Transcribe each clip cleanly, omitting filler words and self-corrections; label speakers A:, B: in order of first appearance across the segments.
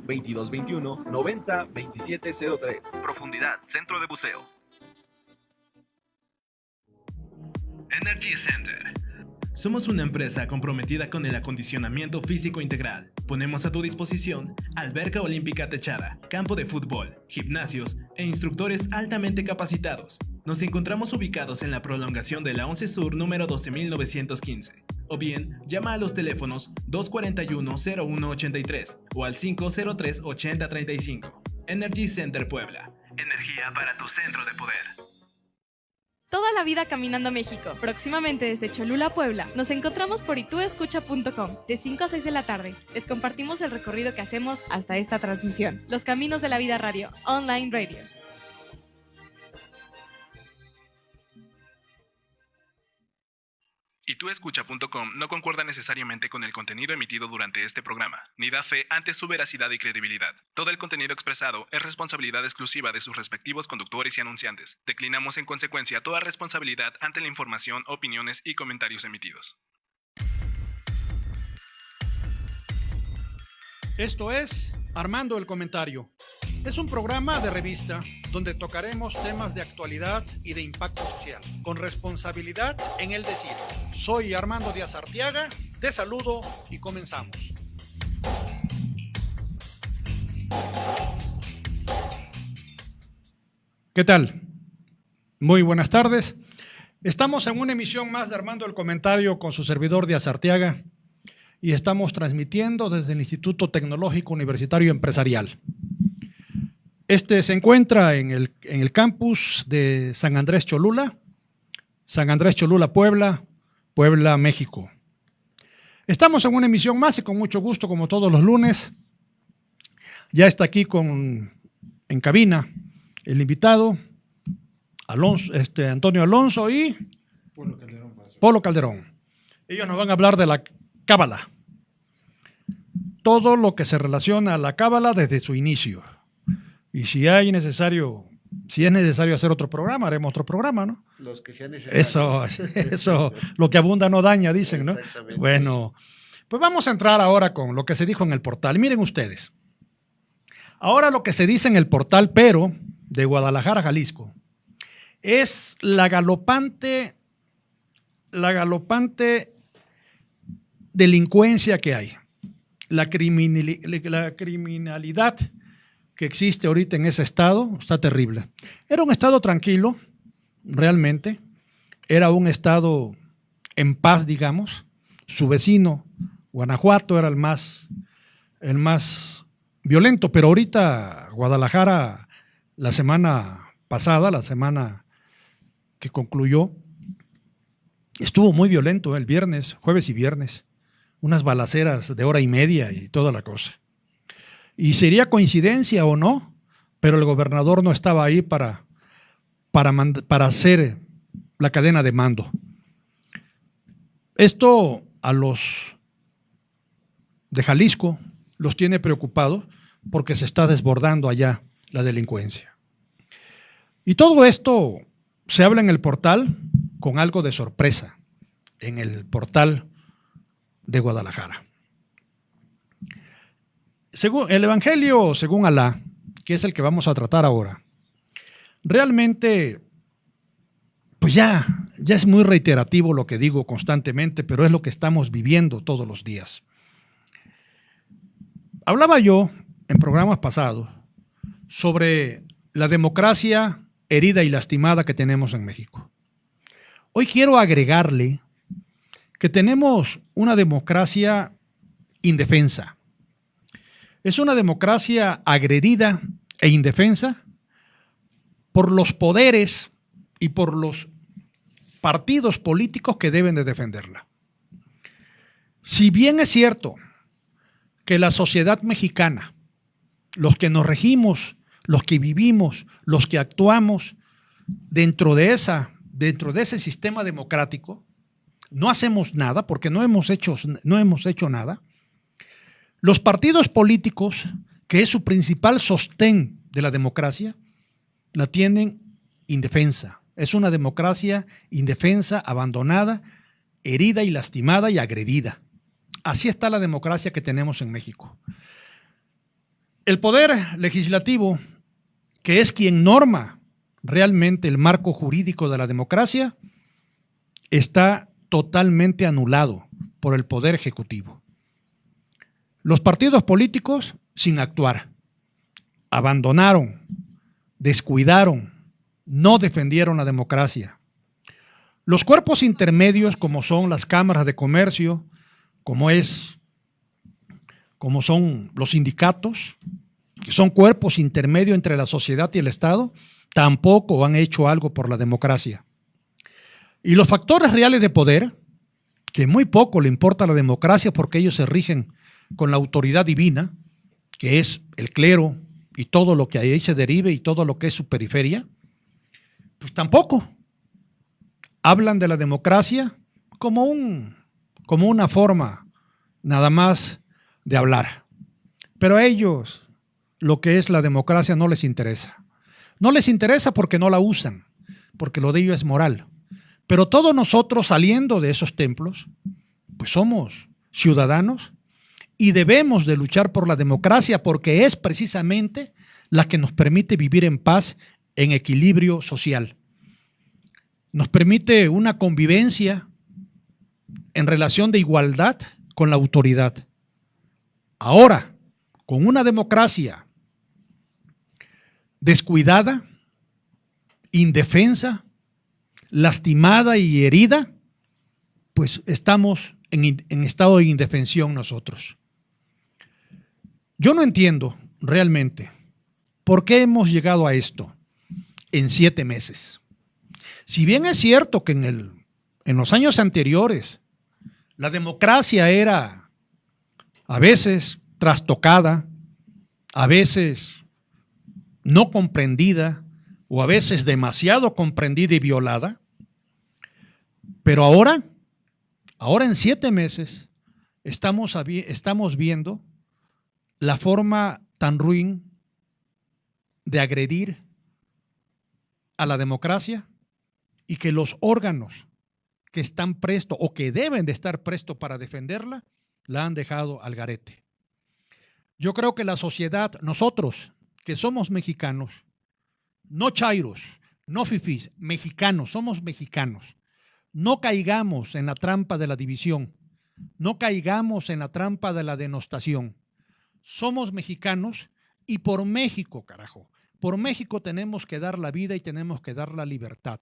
A: 2221-90-2703. Profundidad, Centro de Buceo.
B: Energy Center.
C: Somos una empresa comprometida con el acondicionamiento físico integral. Ponemos a tu disposición alberca olímpica techada, campo de fútbol, gimnasios e instructores altamente capacitados. Nos encontramos ubicados en la prolongación de la 11 Sur número 12915. O bien, llama a los teléfonos 241-0183 o al 503-8035. Energy Center Puebla.
B: Energía para tu centro de poder.
D: Toda la vida caminando México. Próximamente desde Cholula, Puebla. Nos encontramos por ituescucha.com de 5 a 6 de la tarde. Les compartimos el recorrido que hacemos hasta esta transmisión. Los Caminos de la Vida Radio, Online Radio.
C: Ituescucha.com no concuerda necesariamente con el contenido emitido durante este programa, ni da fe ante su veracidad y credibilidad. Todo el contenido expresado es responsabilidad exclusiva de sus respectivos conductores y anunciantes. Declinamos en consecuencia toda responsabilidad ante la información, opiniones y comentarios emitidos.
E: Esto es Armando el Comentario. Es un programa de revista donde tocaremos temas de actualidad y de impacto social, con responsabilidad en el decir. Soy Armando Díaz Arteaga, te saludo y comenzamos. ¿Qué tal? Muy buenas tardes. Estamos en una emisión más de Armando el Comentario con su servidor Díaz Arteaga y estamos transmitiendo desde el Instituto Tecnológico Universitario Empresarial. Este se encuentra en el campus de San Andrés Cholula, Puebla, México. Estamos en una emisión más y con mucho gusto, como todos los lunes. Ya está aquí en cabina el invitado, Antonio Alonso y Polo Calderón. Ellos nos van a hablar de la Cábala. Todo lo que se relaciona a la Cábala desde su inicio. Y si es necesario hacer otro programa, haremos otro programa, ¿no?
F: Los que sean necesarios.
E: Eso, lo que abunda no daña, dicen, ¿no?
F: Exactamente.
E: Bueno, pues vamos a entrar ahora con lo que se dijo en el portal. Miren ustedes, ahora lo que se dice en el portal Pero, de Guadalajara, Jalisco, es la galopante delincuencia que hay, la criminalidad que existe ahorita en ese estado está terrible. Era un estado tranquilo, realmente, era un estado en paz, digamos. Su vecino, Guanajuato, era el más violento, pero ahorita Guadalajara, la semana pasada, la semana que concluyó, estuvo muy violento el viernes, jueves y viernes, unas balaceras de hora y media y toda la cosa. Y sería coincidencia o no, pero el gobernador no estaba ahí para hacer la cadena de mando. Esto a los de Jalisco los tiene preocupados porque se está desbordando allá la delincuencia. Y todo esto se habla en el portal con algo de sorpresa, en el portal de Guadalajara. Según el Evangelio, según Alá, que es el que vamos a tratar ahora, realmente, pues ya es muy reiterativo lo que digo constantemente, pero es lo que estamos viviendo todos los días. Hablaba yo en programas pasados sobre la democracia herida y lastimada que tenemos en México. Hoy quiero agregarle que tenemos una democracia indefensa. Es una democracia agredida e indefensa por los poderes y por los partidos políticos que deben de defenderla. Si bien es cierto que la sociedad mexicana, los que nos regimos, los que vivimos, los que actuamos dentro de ese sistema democrático, no hacemos nada porque no hemos hecho nada. Los partidos políticos, que es su principal sostén de la democracia, la tienen indefensa. Es una democracia indefensa, abandonada, herida y lastimada y agredida. Así está la democracia que tenemos en México. El poder legislativo, que es quien norma realmente el marco jurídico de la democracia, está totalmente anulado por el poder ejecutivo. Los partidos políticos, sin actuar, abandonaron, descuidaron, no defendieron la democracia. Los cuerpos intermedios, como son las cámaras de comercio, como son los sindicatos, que son cuerpos intermedios entre la sociedad y el Estado, tampoco han hecho algo por la democracia. Y los factores reales de poder, que muy poco le importa a la democracia porque ellos se rigen con la autoridad divina, que es el clero y todo lo que ahí se derive y todo lo que es su periferia, pues tampoco hablan de la democracia como una forma nada más de hablar. Pero a ellos lo que es la democracia no les interesa. No les interesa porque no la usan, porque lo de ellos es moral. Pero todos nosotros saliendo de esos templos, pues somos ciudadanos y debemos de luchar por la democracia porque es precisamente la que nos permite vivir en paz, en equilibrio social. Nos permite una convivencia en relación de igualdad con la autoridad. Ahora, con una democracia descuidada, indefensa, lastimada y herida, pues estamos en estado de indefensión nosotros. Yo no entiendo realmente por qué hemos llegado a esto en 7 meses. Si bien es cierto que en los años anteriores la democracia era a veces trastocada, a veces no comprendida o a veces demasiado comprendida y violada, pero ahora en 7 meses estamos viendo la forma tan ruin de agredir a la democracia y que los órganos que están prestos o que deben de estar prestos para defenderla, la han dejado al garete. Yo creo que la sociedad, nosotros que somos mexicanos, no chairos, no fifís, mexicanos, somos mexicanos, no caigamos en la trampa de la división, no caigamos en la trampa de la denostación. Somos mexicanos y por México, carajo, por México tenemos que dar la vida y tenemos que dar la libertad.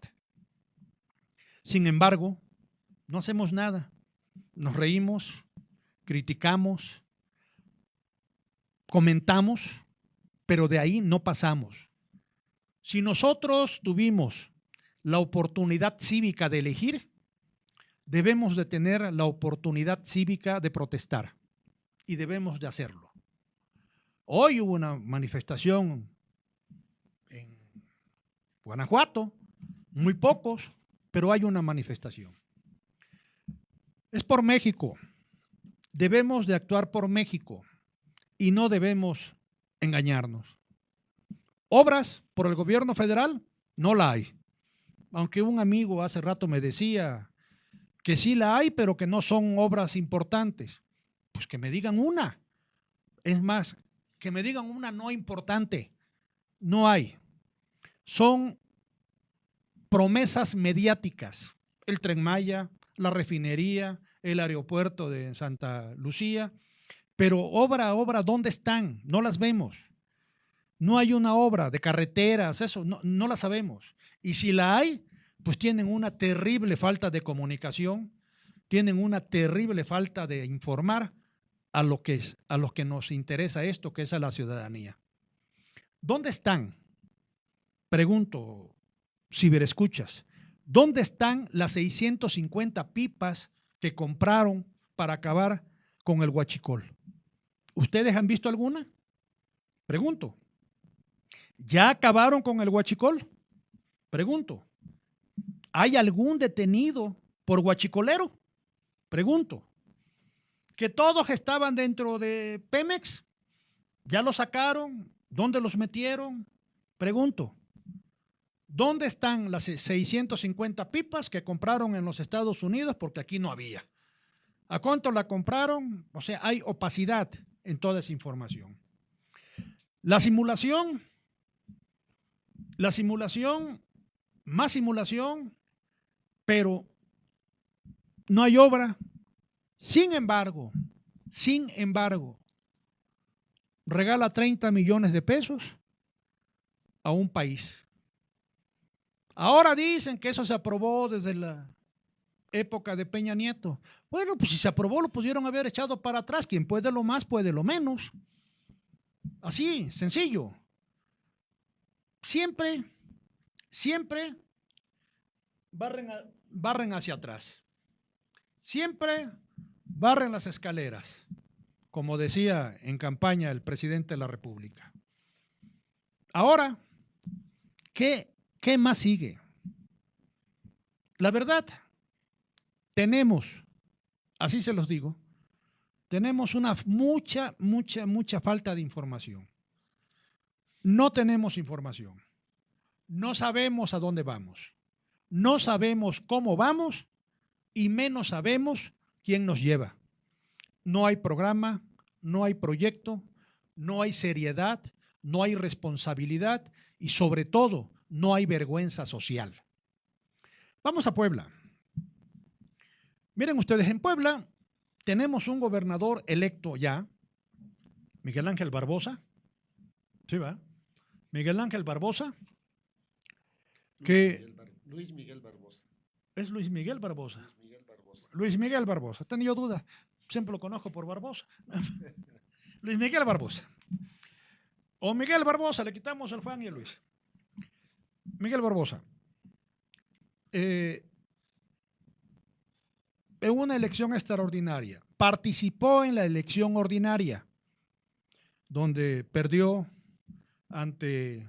E: Sin embargo, no hacemos nada, nos reímos, criticamos, comentamos, pero de ahí no pasamos. Si nosotros tuvimos la oportunidad cívica de elegir, debemos de tener la oportunidad cívica de protestar y debemos de hacerlo. Hoy hubo una manifestación en Guanajuato, muy pocos, pero hay una manifestación. Es por México. Debemos de actuar por México y no debemos engañarnos. Obras por el gobierno federal, no la hay. Aunque un amigo hace rato me decía que sí la hay, pero que no son obras importantes. Pues que me digan una. Es más, que me digan una no importante. No hay. Son promesas mediáticas. El Tren Maya, la refinería, el aeropuerto de Santa Lucía. Pero obra, ¿dónde están? No las vemos. No hay una obra de carreteras, eso, no la sabemos. Y si la hay, pues tienen una terrible falta de comunicación, tienen una terrible falta de informar a los que nos interesa esto, que es a la ciudadanía. ¿Dónde están? Pregunto, ciberescuchas, ¿dónde están las 650 pipas que compraron para acabar con el huachicol? ¿Ustedes han visto alguna? Pregunto. ¿Ya acabaron con el huachicol? Pregunto. ¿Hay algún detenido por huachicolero? Pregunto. ¿Que todos estaban dentro de Pemex? ¿Ya los sacaron? ¿Dónde los metieron? Pregunto. ¿Dónde están las 650 pipas que compraron en los Estados Unidos? Porque aquí no había. ¿A cuánto la compraron? O sea, hay opacidad en toda esa información. La simulación, más simulación, pero no hay obra. Sin embargo, regala 30 millones de pesos a un país. Ahora dicen que eso se aprobó desde la época de Peña Nieto. Bueno, pues si se aprobó lo pudieron haber echado para atrás. Quien puede lo más, puede lo menos. Así, sencillo. Siempre barren hacia atrás. Siempre barren las escaleras, como decía en campaña el presidente de la República. Ahora, ¿qué más sigue? La verdad, tenemos, así se los digo, tenemos una mucha falta de información. No tenemos información. No sabemos a dónde vamos. No sabemos cómo vamos y menos sabemos quién nos lleva. No hay programa, no hay proyecto, no hay seriedad, no hay responsabilidad y sobre todo no hay vergüenza social. Vamos a Puebla. Miren ustedes, en Puebla tenemos un gobernador electo ya, Miguel Ángel Barbosa. ¿Sí va? Miguel Ángel Barbosa.
F: Luis Miguel Barbosa.
E: Es Luis Miguel Barbosa.
F: Luis Miguel Barbosa.
E: Luis Miguel Barbosa. He tenido dudas. Siempre lo conozco por Barbosa. Luis Miguel Barbosa. O Miguel Barbosa, le quitamos el Juan y el Luis. Miguel Barbosa. En una elección extraordinaria. Participó en la elección ordinaria, donde perdió ante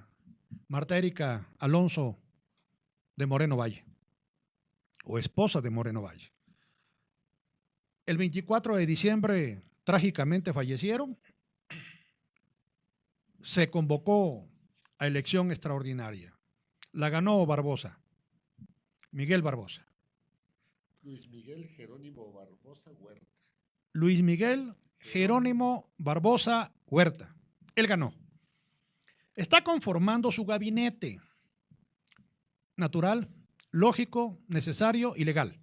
E: Marta Erika Alonso de Moreno Valle, o esposa de Moreno Valle. El 24 de diciembre trágicamente fallecieron. Se convocó a elección extraordinaria. La ganó Barbosa, Miguel Barbosa.
F: Luis Miguel Jerónimo Barbosa Huerta.
E: Luis Miguel Jerónimo Barbosa Huerta. Él ganó. Está conformando su gabinete. Natural, lógico, necesario y legal.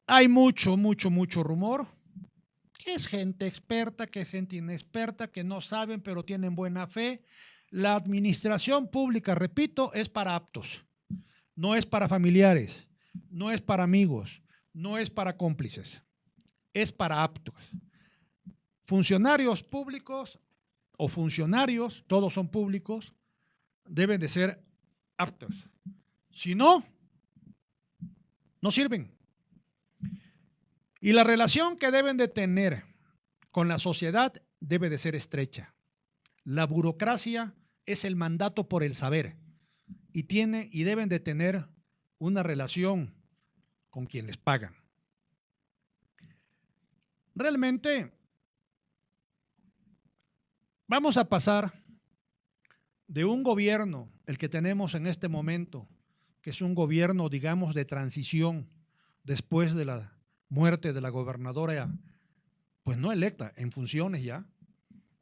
E: Hay mucho rumor, que es gente experta, que es gente inexperta, que no saben pero tienen buena fe. La administración pública, repito, es para aptos, no es para familiares, no es para amigos, no es para cómplices, es para aptos. Funcionarios públicos o funcionarios, todos son públicos, deben de ser aptos. Si no, no sirven. Y la relación que deben de tener con la sociedad debe de ser estrecha. La burocracia es el mandato por el saber y deben de tener una relación con quienes pagan. Realmente vamos a pasar de un gobierno, el que tenemos en este momento, que es un gobierno, digamos, de transición después de la muerte de la gobernadora, pues no electa, en funciones ya,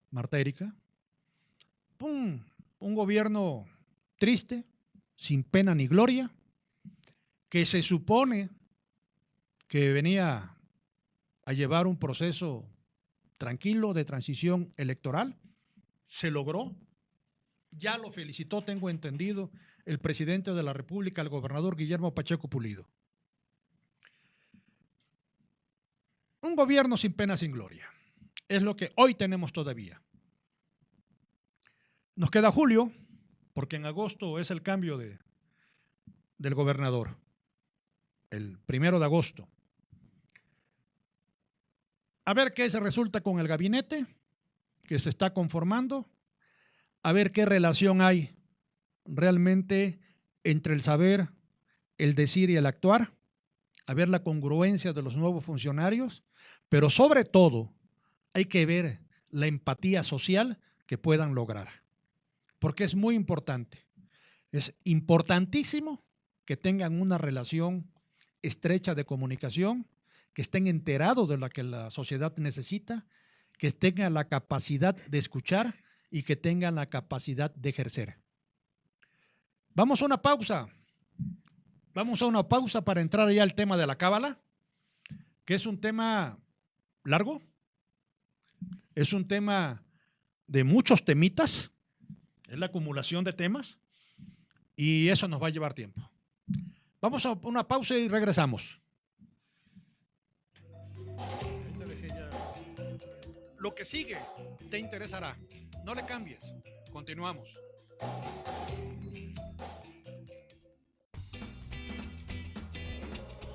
E: Marta Erika. ¡Pum! Un gobierno triste, sin pena ni gloria, que se supone que venía a llevar un proceso tranquilo de transición electoral. Se logró. Ya lo felicitó, tengo entendido, el presidente de la República, el gobernador Guillermo Pacheco Pulido. Un gobierno sin pena, sin gloria. Es lo que hoy tenemos todavía. Nos queda julio, porque en agosto es el cambio del gobernador. El 1 de agosto. A ver qué se resulta con el gabinete que se está conformando. A ver qué relación hay realmente entre el saber, el decir y el actuar. A ver la congruencia de los nuevos funcionarios. Pero sobre todo, hay que ver la empatía social que puedan lograr. Porque es muy importante. Es importantísimo que tengan una relación estrecha de comunicación, que estén enterados de lo que la sociedad necesita, que tengan la capacidad de escuchar y que tengan la capacidad de ejercer. Vamos a una pausa. Vamos a una pausa para entrar ya al tema de la cábala, que es un tema largo, es un tema de muchos temitas, es la acumulación de temas y eso nos va a llevar tiempo. Vamos a una pausa y regresamos. Lo que sigue te interesará. No le cambies. Continuamos.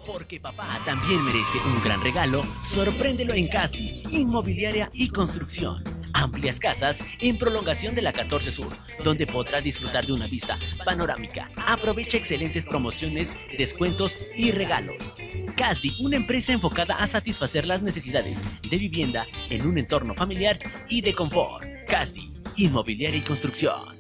G: Porque papá también merece un gran regalo, sorpréndelo en Casdi, Inmobiliaria y Construcción. Amplias casas en prolongación de la 14 Sur, donde podrás disfrutar de una vista panorámica. Aprovecha excelentes promociones, descuentos y regalos. Casdi, una empresa enfocada a satisfacer las necesidades de vivienda en un entorno familiar y de confort. Casdi, Inmobiliaria y Construcción.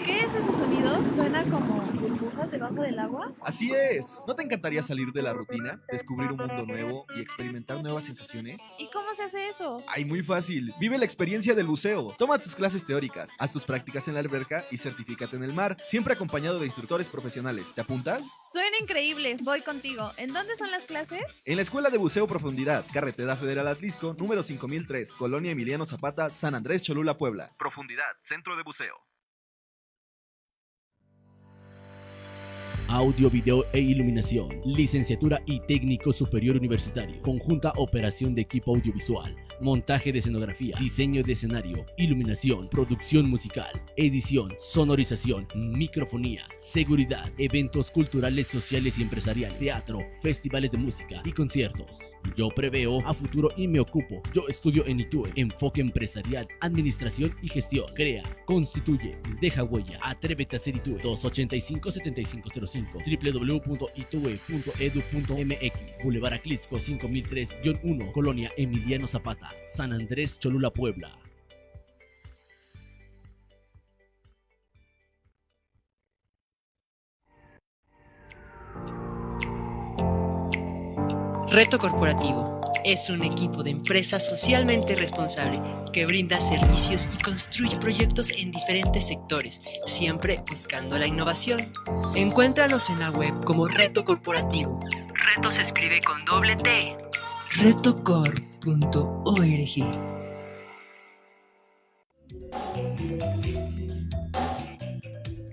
D: ¿Qué es ese sonido? Suena como burbujas debajo del agua.
A: Así es. ¿No te encantaría salir de la rutina, descubrir un mundo nuevo y experimentar nuevas sensaciones?
D: ¿Y cómo se hace eso?
A: Ay, muy fácil. Vive la experiencia del buceo. Toma tus clases teóricas, haz tus prácticas en la alberca y certifícate en el mar, siempre acompañado de instructores profesionales. ¿Te apuntas?
D: Suena increíble, voy contigo. ¿En dónde son las clases?
A: En la Escuela de Buceo Profundidad, Carretera Federal Atlisco, número 5003, Colonia Emiliano Zapata, San Andrés Cholula, Puebla. Profundidad, Centro de Buceo.
H: Audio, video e iluminación, licenciatura y técnico superior universitario, conjunta operación de equipo audiovisual, montaje de escenografía, diseño de escenario, iluminación, producción musical, edición, sonorización, microfonía, seguridad, eventos culturales, sociales y empresariales, teatro, festivales de música y conciertos. Yo preveo a futuro y me ocupo. Yo estudio en ITUE, enfoque empresarial, administración y gestión. Crea, constituye, deja huella, atrévete a ser ITUE. 285-7505, www.itue.edu.mx, Boulevard Atlisco 5003-1, Colonia Emiliano Zapata, San Andrés Cholula, Puebla.
I: Reto Corporativo es un equipo de empresa socialmente responsable que brinda servicios y construye proyectos en diferentes sectores, siempre buscando la innovación. Encuéntranos en la web como Reto Corporativo. Reto se escribe con doble T. retocor.org.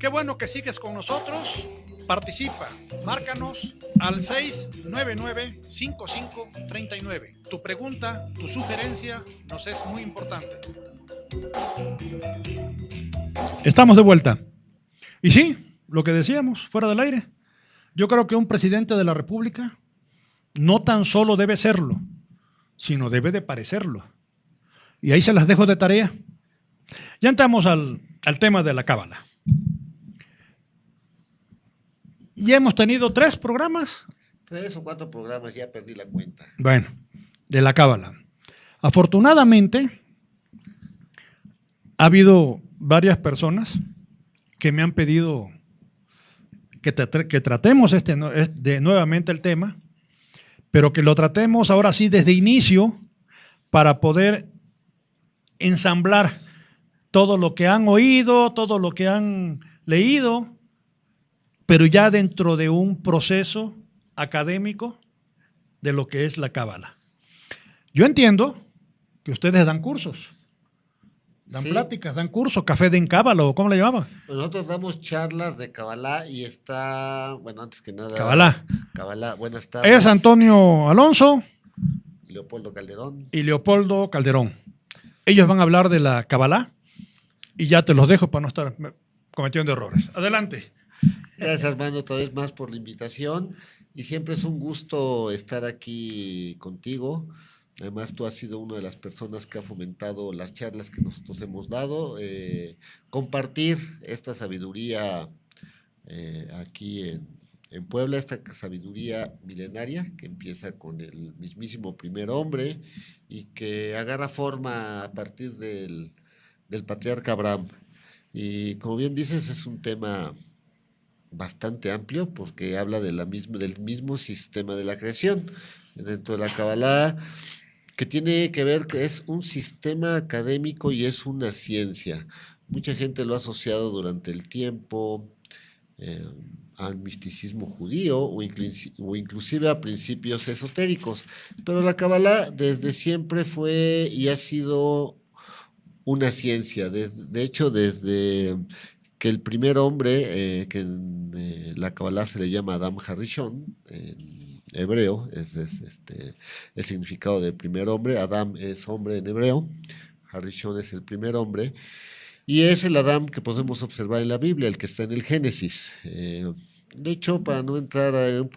E: Qué bueno que sigues con nosotros. Participa, márcanos al 699-5539. Tu pregunta, tu sugerencia nos es muy importante. Estamos de vuelta. Y sí, lo que decíamos, fuera del aire, yo creo que un presidente de la República no tan solo debe serlo, sino debe de parecerlo. Y ahí se las dejo de tarea. Ya entramos al tema de la cábala. Ya hemos tenido 3 programas.
F: 3 o 4 programas, ya perdí la cuenta.
E: Bueno, de la cábala. Afortunadamente, ha habido varias personas que me han pedido que tratemos nuevamente el tema, pero que lo tratemos ahora sí desde inicio para poder ensamblar todo lo que han oído, todo lo que han leído, pero ya dentro de un proceso académico de lo que es la cábala. Yo entiendo que ustedes dan cursos, dan pláticas, dan cursos, café de cábala, o ¿cómo le llamaban?
F: Pues nosotros damos charlas de Kabbalah y está, bueno, antes que nada,
E: Kabbalah,
F: buenas tardes.
E: Es Antonio Alonso
F: Leopoldo Calderón
E: y Leopoldo Calderón. Ellos van a hablar de la cábala y ya te los dejo para no estar cometiendo errores. Adelante.
F: Gracias, Armando, otra vez más por la invitación y siempre es un gusto estar aquí contigo. Además, tú has sido una de las personas que ha fomentado las charlas que nosotros hemos dado, compartir esta sabiduría aquí en Puebla, esta sabiduría milenaria que empieza con el mismísimo primer hombre y que agarra forma a partir del patriarca Abraham. Y como bien dices, es un tema bastante amplio porque habla del mismo sistema de la creación. Dentro de la Kabbalah que tiene que ver que es un sistema académico y es una ciencia. Mucha gente lo ha asociado durante el tiempo eh, al misticismo judío o inclusive a principios esotéricos, pero la Kabbalah desde siempre fue y ha sido una ciencia. De hecho, desde que el primer hombre, que en la Kabbalah se le llama Adam Harishon, en hebreo, el significado de primer hombre. Adam es hombre en hebreo, Harishon es el primer hombre, y es el Adam que podemos observar en la Biblia, el que está en el Génesis. De hecho, para no entrar un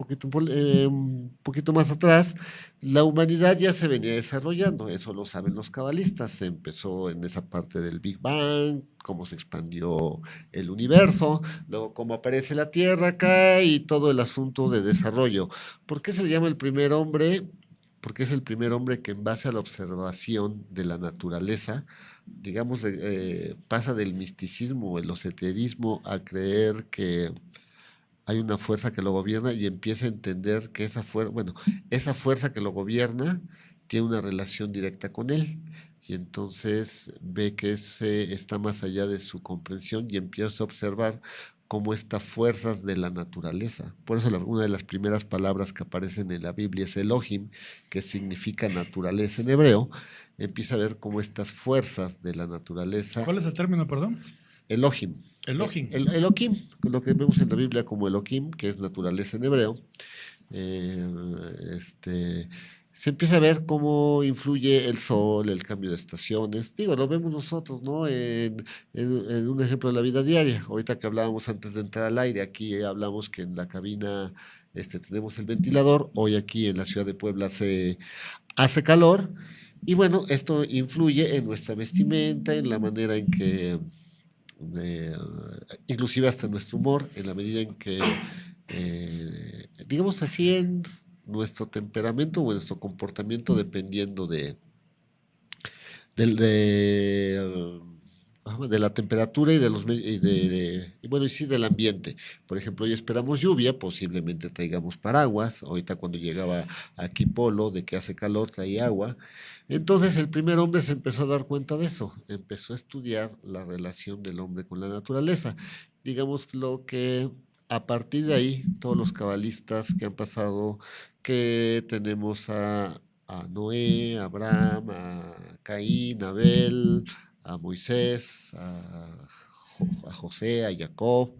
F: poquito más atrás, la humanidad ya se venía desarrollando, eso lo saben los cabalistas. Se empezó en esa parte del Big Bang, cómo se expandió el universo, luego cómo aparece la Tierra acá y todo el asunto de desarrollo. ¿Por qué se le llama el primer hombre? Porque es el primer hombre que en base a la observación de la naturaleza, digamos, pasa del misticismo, el esoterismo, a creer que hay una fuerza que lo gobierna y empieza a entender que esa fuerza que lo gobierna tiene una relación directa con él. Y entonces ve que ese está más allá de su comprensión y empieza a observar cómo estas fuerzas de la naturaleza. Por eso una de las primeras palabras que aparecen en la Biblia es Elohim, que significa naturaleza en hebreo. Empieza a ver cómo estas fuerzas de la naturaleza...
E: ¿Cuál es el término, perdón?
F: Elohim.
E: Elohim.
F: Elohim, lo que vemos en la Biblia como Elohim, que es naturaleza en hebreo. Se empieza a ver cómo influye el sol, el cambio de estaciones. Digo, lo vemos nosotros, ¿no? En un ejemplo de la vida diaria. Ahorita que hablábamos antes de entrar al aire, aquí hablamos que en la cabina tenemos el ventilador. Hoy aquí en la ciudad de Puebla hace calor. Y bueno, esto influye en nuestra vestimenta, en la manera en que... inclusive hasta nuestro humor, en la medida en que, digamos así, en nuestro temperamento o en nuestro comportamiento, dependiendo de la temperatura y del ambiente. Por ejemplo, hoy esperamos lluvia, posiblemente traigamos paraguas. Ahorita cuando llegaba aquí Polo, de que hace calor, traía agua. Entonces el primer hombre se empezó a dar cuenta de eso, empezó a estudiar la relación del hombre con la naturaleza. Digamos lo que a partir de ahí, todos los cabalistas que han pasado, que tenemos a Noé, a Abraham, a Caín, a Abel, a Moisés, a José, a Jacob,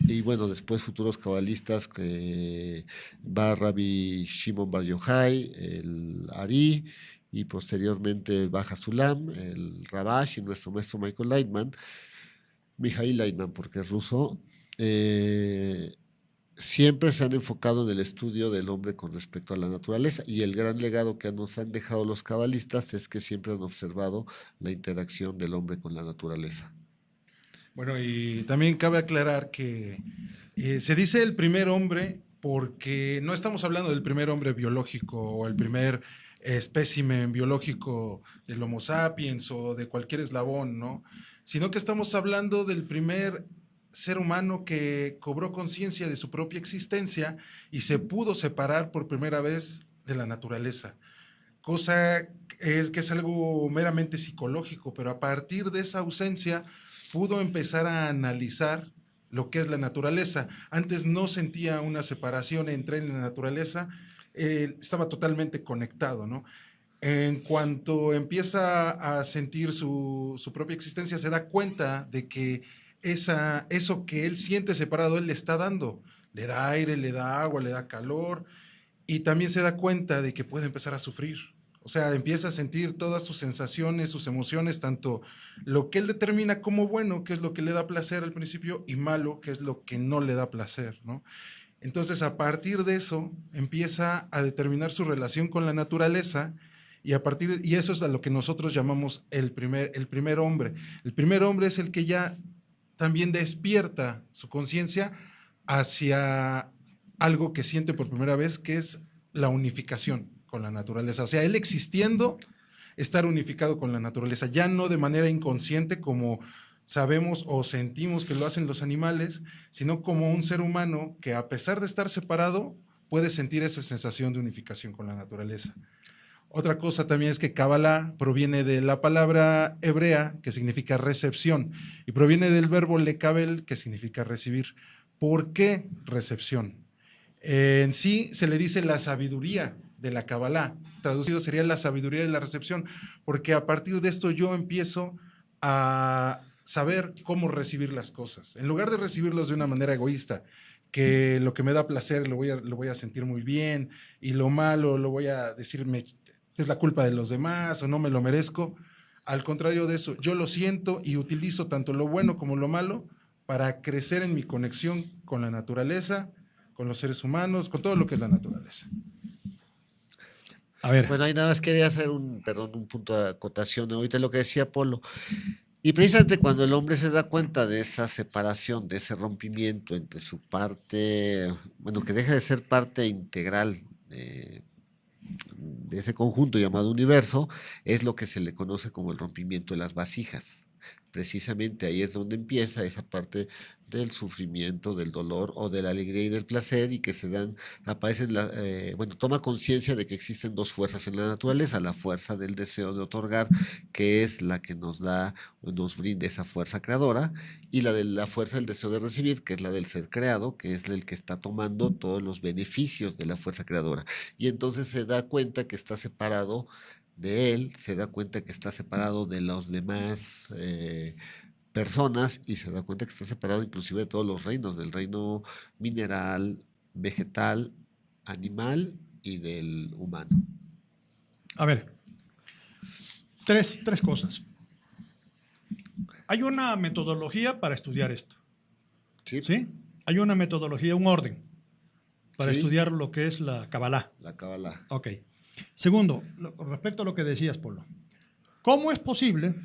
F: y bueno, después futuros cabalistas que va Rabbi Shimon Bar Yochai, el Ari, y posteriormente el Baja Sulam, el Rabash y nuestro maestro Mijail Leitman, porque es ruso. Siempre se han enfocado en el estudio del hombre con respecto a la naturaleza, y el gran legado que nos han dejado los cabalistas es que siempre han observado la interacción del hombre con la naturaleza.
J: Bueno, y también cabe aclarar que se dice el primer hombre porque no estamos hablando del primer hombre biológico o el primer espécimen biológico del Homo sapiens o de cualquier eslabón, ¿no? Sino que estamos hablando del primer ser humano que cobró conciencia de su propia existencia y se pudo separar por primera vez de la naturaleza, cosa que es algo meramente psicológico, pero a partir de esa ausencia pudo empezar a analizar lo que es la naturaleza. Antes no sentía una separación entre él y la naturaleza, estaba totalmente conectado, ¿no? En cuanto empieza a sentir su propia existencia, se da cuenta de que eso que él siente separado, él le está dando. Le da aire, le da agua, le da calor, y también se da cuenta de que puede empezar a sufrir. O sea, empieza a sentir todas sus sensaciones, sus emociones, tanto lo que él determina como bueno, que es lo que le da placer al principio, y malo, que es lo que no le da placer, ¿no? Entonces, a partir de eso, empieza a determinar su relación con la naturaleza, y eso es a lo que nosotros llamamos el primer hombre. El primer hombre es el que ya también despierta su conciencia hacia algo que siente por primera vez, que es la unificación con la naturaleza. O sea, él existiendo, estar unificado con la naturaleza, ya no de manera inconsciente como sabemos o sentimos que lo hacen los animales, sino como un ser humano que, a pesar de estar separado, puedes sentir esa sensación de unificación con la naturaleza. Otra cosa también es que Kabbalah proviene de la palabra hebrea que significa recepción y proviene del verbo lekabel que significa recibir. ¿Por qué recepción? En sí se le dice la sabiduría de la Kabbalah. Traducido sería la sabiduría de la recepción, porque a partir de esto yo empiezo a saber cómo recibir las cosas. En lugar de recibirlos de una manera egoísta, que lo que me da placer lo voy a sentir muy bien y lo malo lo voy a decirme es la culpa de los demás o no me lo merezco. Al contrario de eso, yo lo siento y utilizo tanto lo bueno como lo malo para crecer en mi conexión con la naturaleza, con los seres humanos, con todo lo que es la naturaleza.
E: A ver.
F: Bueno, ahí nada más quería hacer un punto de acotación. Ahorita lo que decía Polo. Y precisamente cuando el hombre se da cuenta de esa separación, de ese rompimiento entre su parte, bueno, que deja de ser parte integral de ese conjunto llamado universo, es lo que se le conoce como el rompimiento de las vasijas. Precisamente ahí es donde empieza esa parte del sufrimiento, del dolor o de la alegría y del placer, y que toma conciencia de que existen dos fuerzas en la naturaleza: la fuerza del deseo de otorgar, que es la que nos brinda esa fuerza creadora, y la fuerza del deseo de recibir, que es la del ser creado, que es el que está tomando todos los beneficios de la fuerza creadora. Y entonces se da cuenta que está separado de él, se da cuenta que está separado de los demás personas, y se da cuenta que está separado inclusive de todos los reinos, del reino mineral, vegetal, animal y del humano.
E: A ver, tres cosas. Hay una metodología para estudiar esto. ¿Sí? Hay una metodología, un orden para estudiar lo que es la Kabbalah.
F: La Kabbalah.
E: Ok. Segundo, respecto a lo que decías, Polo, ¿cómo es posible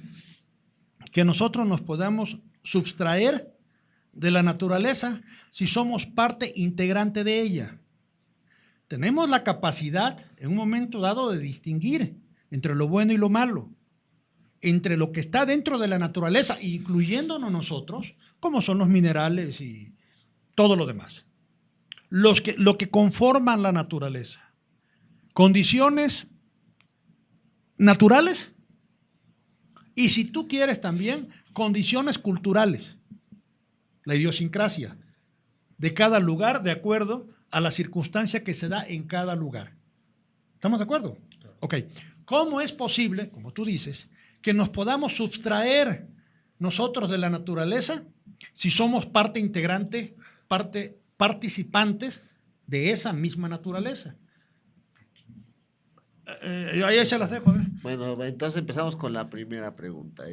E: que nosotros nos podamos sustraer de la naturaleza si somos parte integrante de ella? Tenemos la capacidad en un momento dado de distinguir entre lo bueno y lo malo, entre lo que está dentro de la naturaleza, incluyéndonos nosotros, como son los minerales y todo lo demás. Lo que conforman la naturaleza. Condiciones naturales y, si tú quieres, también condiciones culturales, la idiosincrasia de cada lugar de acuerdo a la circunstancia que se da en cada lugar. ¿Estamos de acuerdo? Ok. ¿Cómo es posible, como tú dices, que nos podamos sustraer nosotros de la naturaleza si somos parte integrante, participantes de esa misma naturaleza? Ahí se las dejo.
F: Bueno, entonces empezamos con la primera pregunta.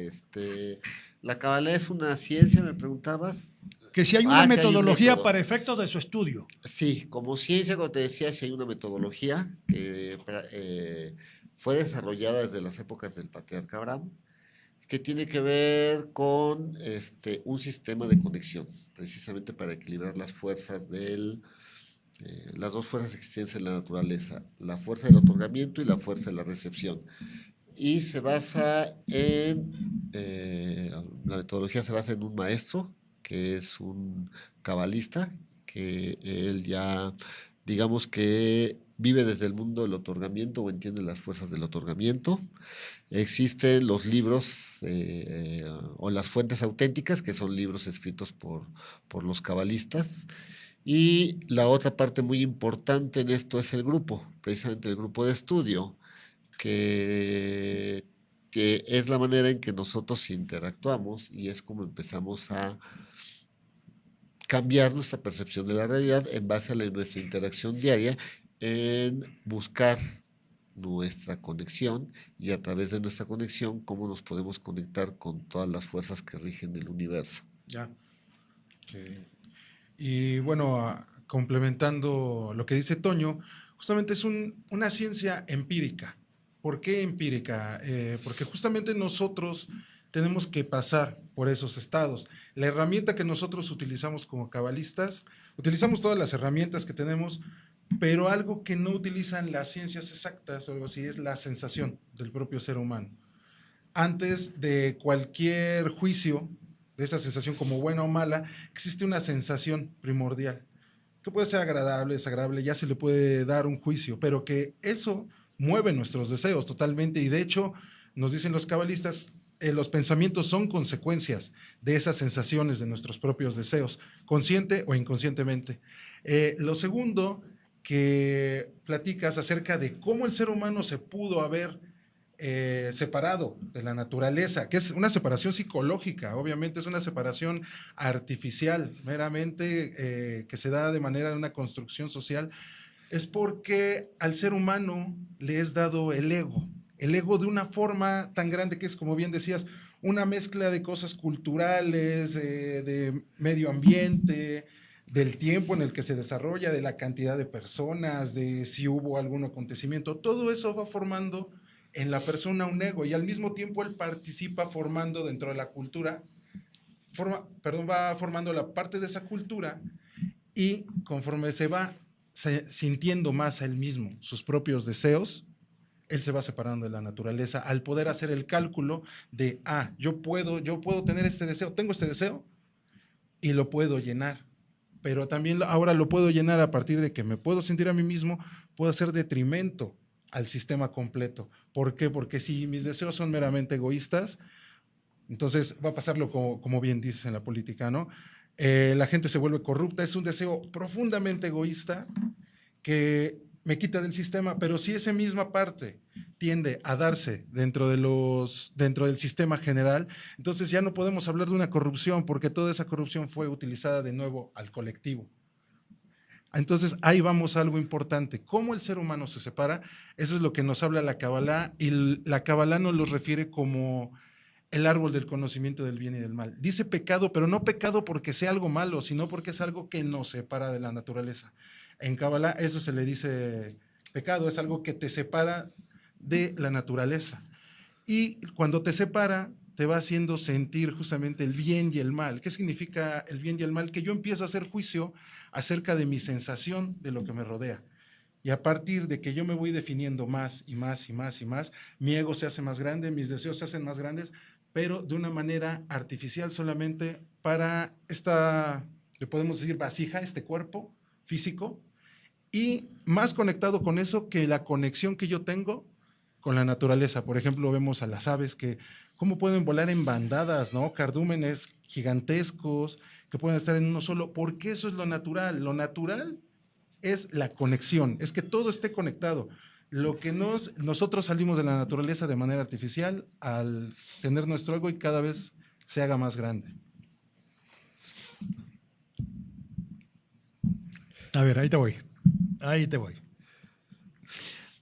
F: ¿La Kabbalah es una ciencia, me preguntabas?
E: Que si hay una metodología para efectos de su estudio.
F: Sí, como ciencia, como te decía, sí hay una metodología que fue desarrollada desde las épocas del patriarca Abraham, que tiene que ver con un sistema de conexión, precisamente para equilibrar las fuerzas las dos fuerzas existentes en la naturaleza, la fuerza del otorgamiento y la fuerza de la recepción. Y se basa la metodología se basa en un maestro, que es un cabalista, que él ya, digamos que vive desde el mundo del otorgamiento o entiende las fuerzas del otorgamiento. Existen los libros o las fuentes auténticas, que son libros escritos por los cabalistas. Y la otra parte muy importante en esto es el grupo, precisamente el grupo de estudio, que es la manera en que nosotros interactuamos y es como empezamos a cambiar nuestra percepción de la realidad en base a nuestra interacción diaria, en buscar nuestra conexión, y a través de nuestra conexión cómo nos podemos conectar con todas las fuerzas que rigen el universo.
J: Ya. Okay. Y bueno, complementando lo que dice Toño, justamente es una ciencia empírica. ¿Por qué empírica? Porque justamente nosotros tenemos que pasar por esos estados. La herramienta que nosotros utilizamos como cabalistas, utilizamos todas las herramientas que tenemos, pero algo que no utilizan las ciencias exactas o algo así es la sensación del propio ser humano. Antes de cualquier juicio de esa sensación como buena o mala, existe una sensación primordial, que puede ser agradable, desagradable, ya se le puede dar un juicio, pero que eso mueve nuestros deseos totalmente y de hecho nos dicen los cabalistas, los pensamientos son consecuencias de esas sensaciones de nuestros propios deseos, consciente o inconscientemente. Lo segundo que platicas acerca de cómo el ser humano se pudo haber separado de la naturaleza, que es una separación psicológica, obviamente es una separación artificial, meramente que se da de manera de una construcción social, es porque al ser humano le es dado el ego de una forma tan grande que es, como bien decías, una mezcla de cosas culturales, de medio ambiente, del tiempo en el que se desarrolla, de la cantidad de personas, de si hubo algún acontecimiento, todo eso va formando en la persona un ego y al mismo tiempo él participa formando dentro de la cultura, va formando la parte de esa cultura y conforme se va sintiendo más a él mismo, sus propios deseos, él se va separando de la naturaleza al poder hacer el cálculo de, yo puedo tener este deseo, tengo este deseo y lo puedo llenar, pero también ahora lo puedo llenar a partir de que me puedo sentir a mí mismo, puedo hacer detrimento al sistema completo. ¿Por qué? Porque si mis deseos son meramente egoístas, entonces va a pasarlo como bien dices en la política, ¿no? La gente se vuelve corrupta, es un deseo profundamente egoísta que me quita del sistema, pero si esa misma parte tiende a darse dentro del sistema general, entonces ya no podemos hablar de una corrupción porque toda esa corrupción fue utilizada de nuevo al colectivo. Entonces ahí vamos a algo importante, cómo el ser humano se separa, eso es lo que nos habla la Kabbalah y la Kabbalah nos lo refiere como el árbol del conocimiento del bien y del mal. Dice pecado, pero no pecado porque sea algo malo, sino porque es algo que nos separa de la naturaleza. En Kabbalah eso se le dice pecado, es algo que te separa de la naturaleza. Y cuando te separa, te va haciendo sentir justamente el bien y el mal. ¿Qué significa el bien y el mal? Que yo empiezo a hacer juicio acerca de mi sensación de lo que me rodea. Y a partir de que yo me voy definiendo más y más y más y más, mi ego se hace más grande, mis deseos se hacen más grandes, pero de una manera artificial solamente para le podemos decir vasija, este cuerpo físico, y más conectado con eso que la conexión que yo tengo con la naturaleza. Por ejemplo, vemos a las aves que cómo pueden volar en bandadas, ¿no? Cardúmenes gigantescos que pueden estar en uno solo, porque eso es lo natural. Lo natural es la conexión, es que todo esté conectado. Lo que nosotros salimos de la naturaleza de manera artificial al tener nuestro ego y cada vez se haga más grande.
E: A ver, ahí te voy.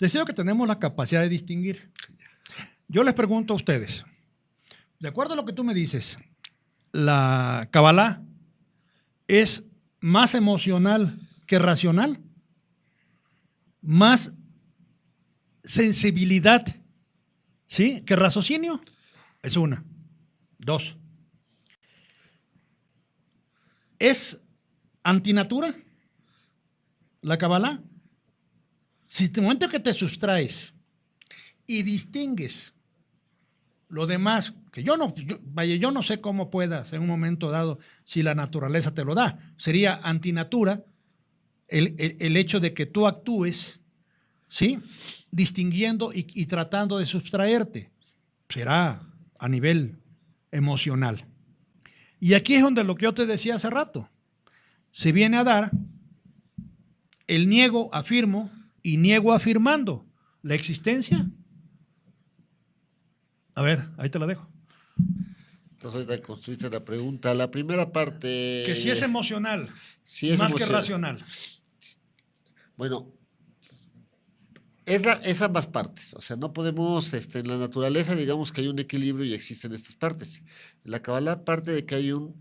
E: Deseo que tenemos la capacidad de distinguir. Yo les pregunto a ustedes, de acuerdo a lo que tú me dices, ¿la Kabbalah es más emocional que racional? ¿Más sensibilidad, sí, que raciocinio? Es una. Dos. ¿Es antinatura la Kabbalah? Si de momento que te sustraes y distingues lo demás, que yo no sé cómo puedas en un momento dado, si la naturaleza te lo da, sería antinatura el hecho de que tú actúes, ¿sí?, distinguiendo y tratando de sustraerte, será a nivel emocional. Y aquí es donde lo que yo te decía hace rato, se viene a dar el niego, afirmo, y niego afirmando la existencia. A ver, ahí te la dejo.
F: Entonces ahorita construiste la pregunta. La primera parte...
E: Que si es emocional,
F: si es
E: más que racional.
F: Bueno, es ambas partes. O sea, no podemos, en la naturaleza digamos que hay un equilibrio y existen estas partes. La Kabbalah parte de que hay un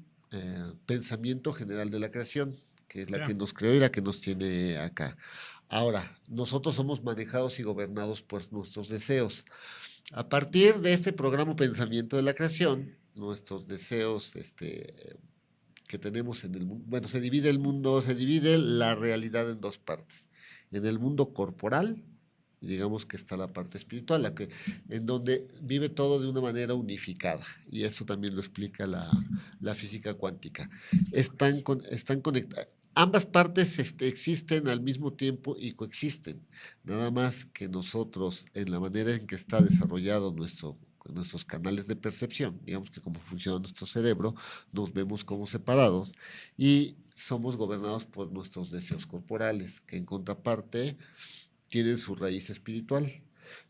F: pensamiento general de la creación, que es la que nos creó y la que nos tiene acá. Ahora, nosotros somos manejados y gobernados por nuestros deseos. A partir de este programa Pensamiento de la Creación, nuestros deseos que tenemos en el mundo, bueno, se divide la realidad en dos partes. En el mundo corporal, digamos que está la parte espiritual, en donde vive todo de una manera unificada, y eso también lo explica la física cuántica. Están conectados. ambas partes existen al mismo tiempo y coexisten. Nada más que nosotros, en la manera en que está desarrollado nuestros canales de percepción, digamos que cómo funciona nuestro cerebro, nos vemos como separados y somos gobernados por nuestros deseos corporales, que en contraparte tienen su raíz espiritual.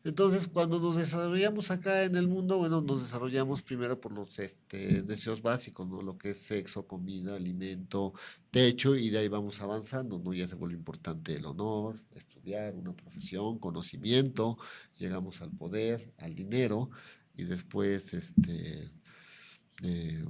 F: Entonces, cuando nos desarrollamos acá en el mundo, bueno, nos desarrollamos primero por los deseos básicos, ¿no? Lo que es sexo, comida, alimento, techo, y de ahí vamos avanzando, ¿no? Ya se vuelve importante el honor, estudiar, una profesión, conocimiento, llegamos al poder, al dinero, y después, eh,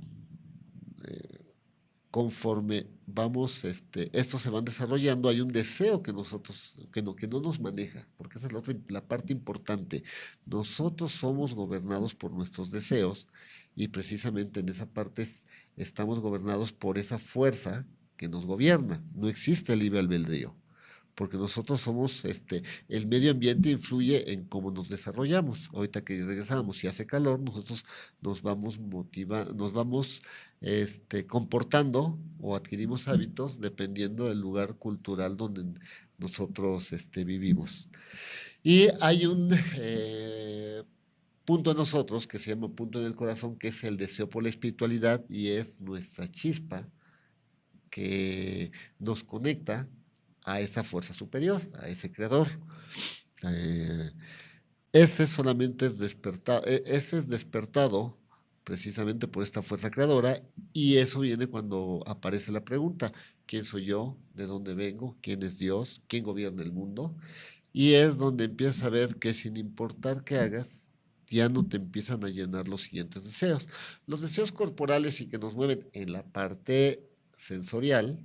F: conforme vamos, estos se van desarrollando, hay un deseo que nosotros, que no nos maneja, porque esa es la parte importante. Nosotros somos gobernados por nuestros deseos y precisamente en esa parte estamos gobernados por esa fuerza que nos gobierna. No existe el libre albedrío, porque nosotros somos, el medio ambiente influye en cómo nos desarrollamos. Ahorita que regresamos, si hace calor, nosotros nos vamos comportando o adquirimos hábitos dependiendo del lugar cultural donde nosotros vivimos. Y hay un punto en nosotros que se llama punto en el corazón, que es el deseo por la espiritualidad y es nuestra chispa que nos conecta a esa fuerza superior, a ese creador. Ese solamente es despertado, ese es despertado precisamente por esta fuerza creadora, y eso viene cuando aparece la pregunta: ¿quién soy yo? ¿De dónde vengo? ¿Quién es Dios? ¿Quién gobierna el mundo? Y es donde empiezas a ver que sin importar qué hagas, ya no te empiezan a llenar los siguientes deseos. Los deseos corporales y que nos mueven en la parte sensorial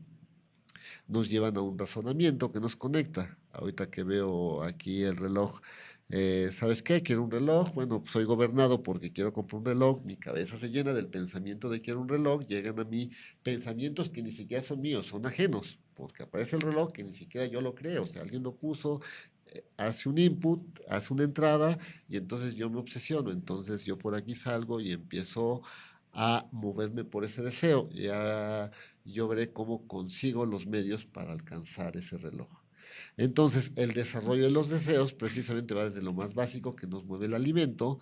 F: nos llevan a un razonamiento que nos conecta. Ahorita que veo aquí el reloj, ¿sabes qué? Quiero un reloj. Bueno, pues soy gobernado porque quiero comprar un reloj. Mi cabeza se llena del pensamiento de quiero un reloj. Llegan a mí pensamientos que ni siquiera son míos, son ajenos, porque aparece el reloj que ni siquiera yo lo creo. O sea, alguien lo puso, hace un input, hace una entrada y entonces yo me obsesiono. Entonces yo por aquí salgo y empiezo a moverme por ese deseo. Ya yo veré cómo consigo los medios para alcanzar ese reloj. Entonces, el desarrollo de los deseos precisamente va desde lo más básico, que nos mueve el alimento,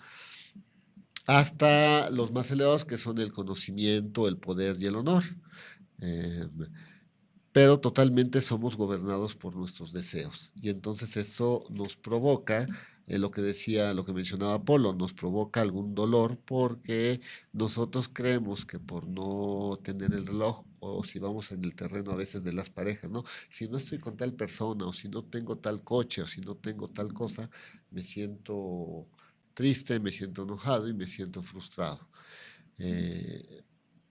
F: hasta los más elevados, que son el conocimiento, el poder y el honor. Pero totalmente somos gobernados por nuestros deseos. Y entonces eso nos provoca, lo que mencionaba Apolo, nos provoca algún dolor porque nosotros creemos que por no tener el reloj, o si vamos en el terreno a veces de las parejas, ¿no? Si no estoy con tal persona, o si no tengo tal coche, o si no tengo tal cosa, me siento triste, me siento enojado y me siento frustrado.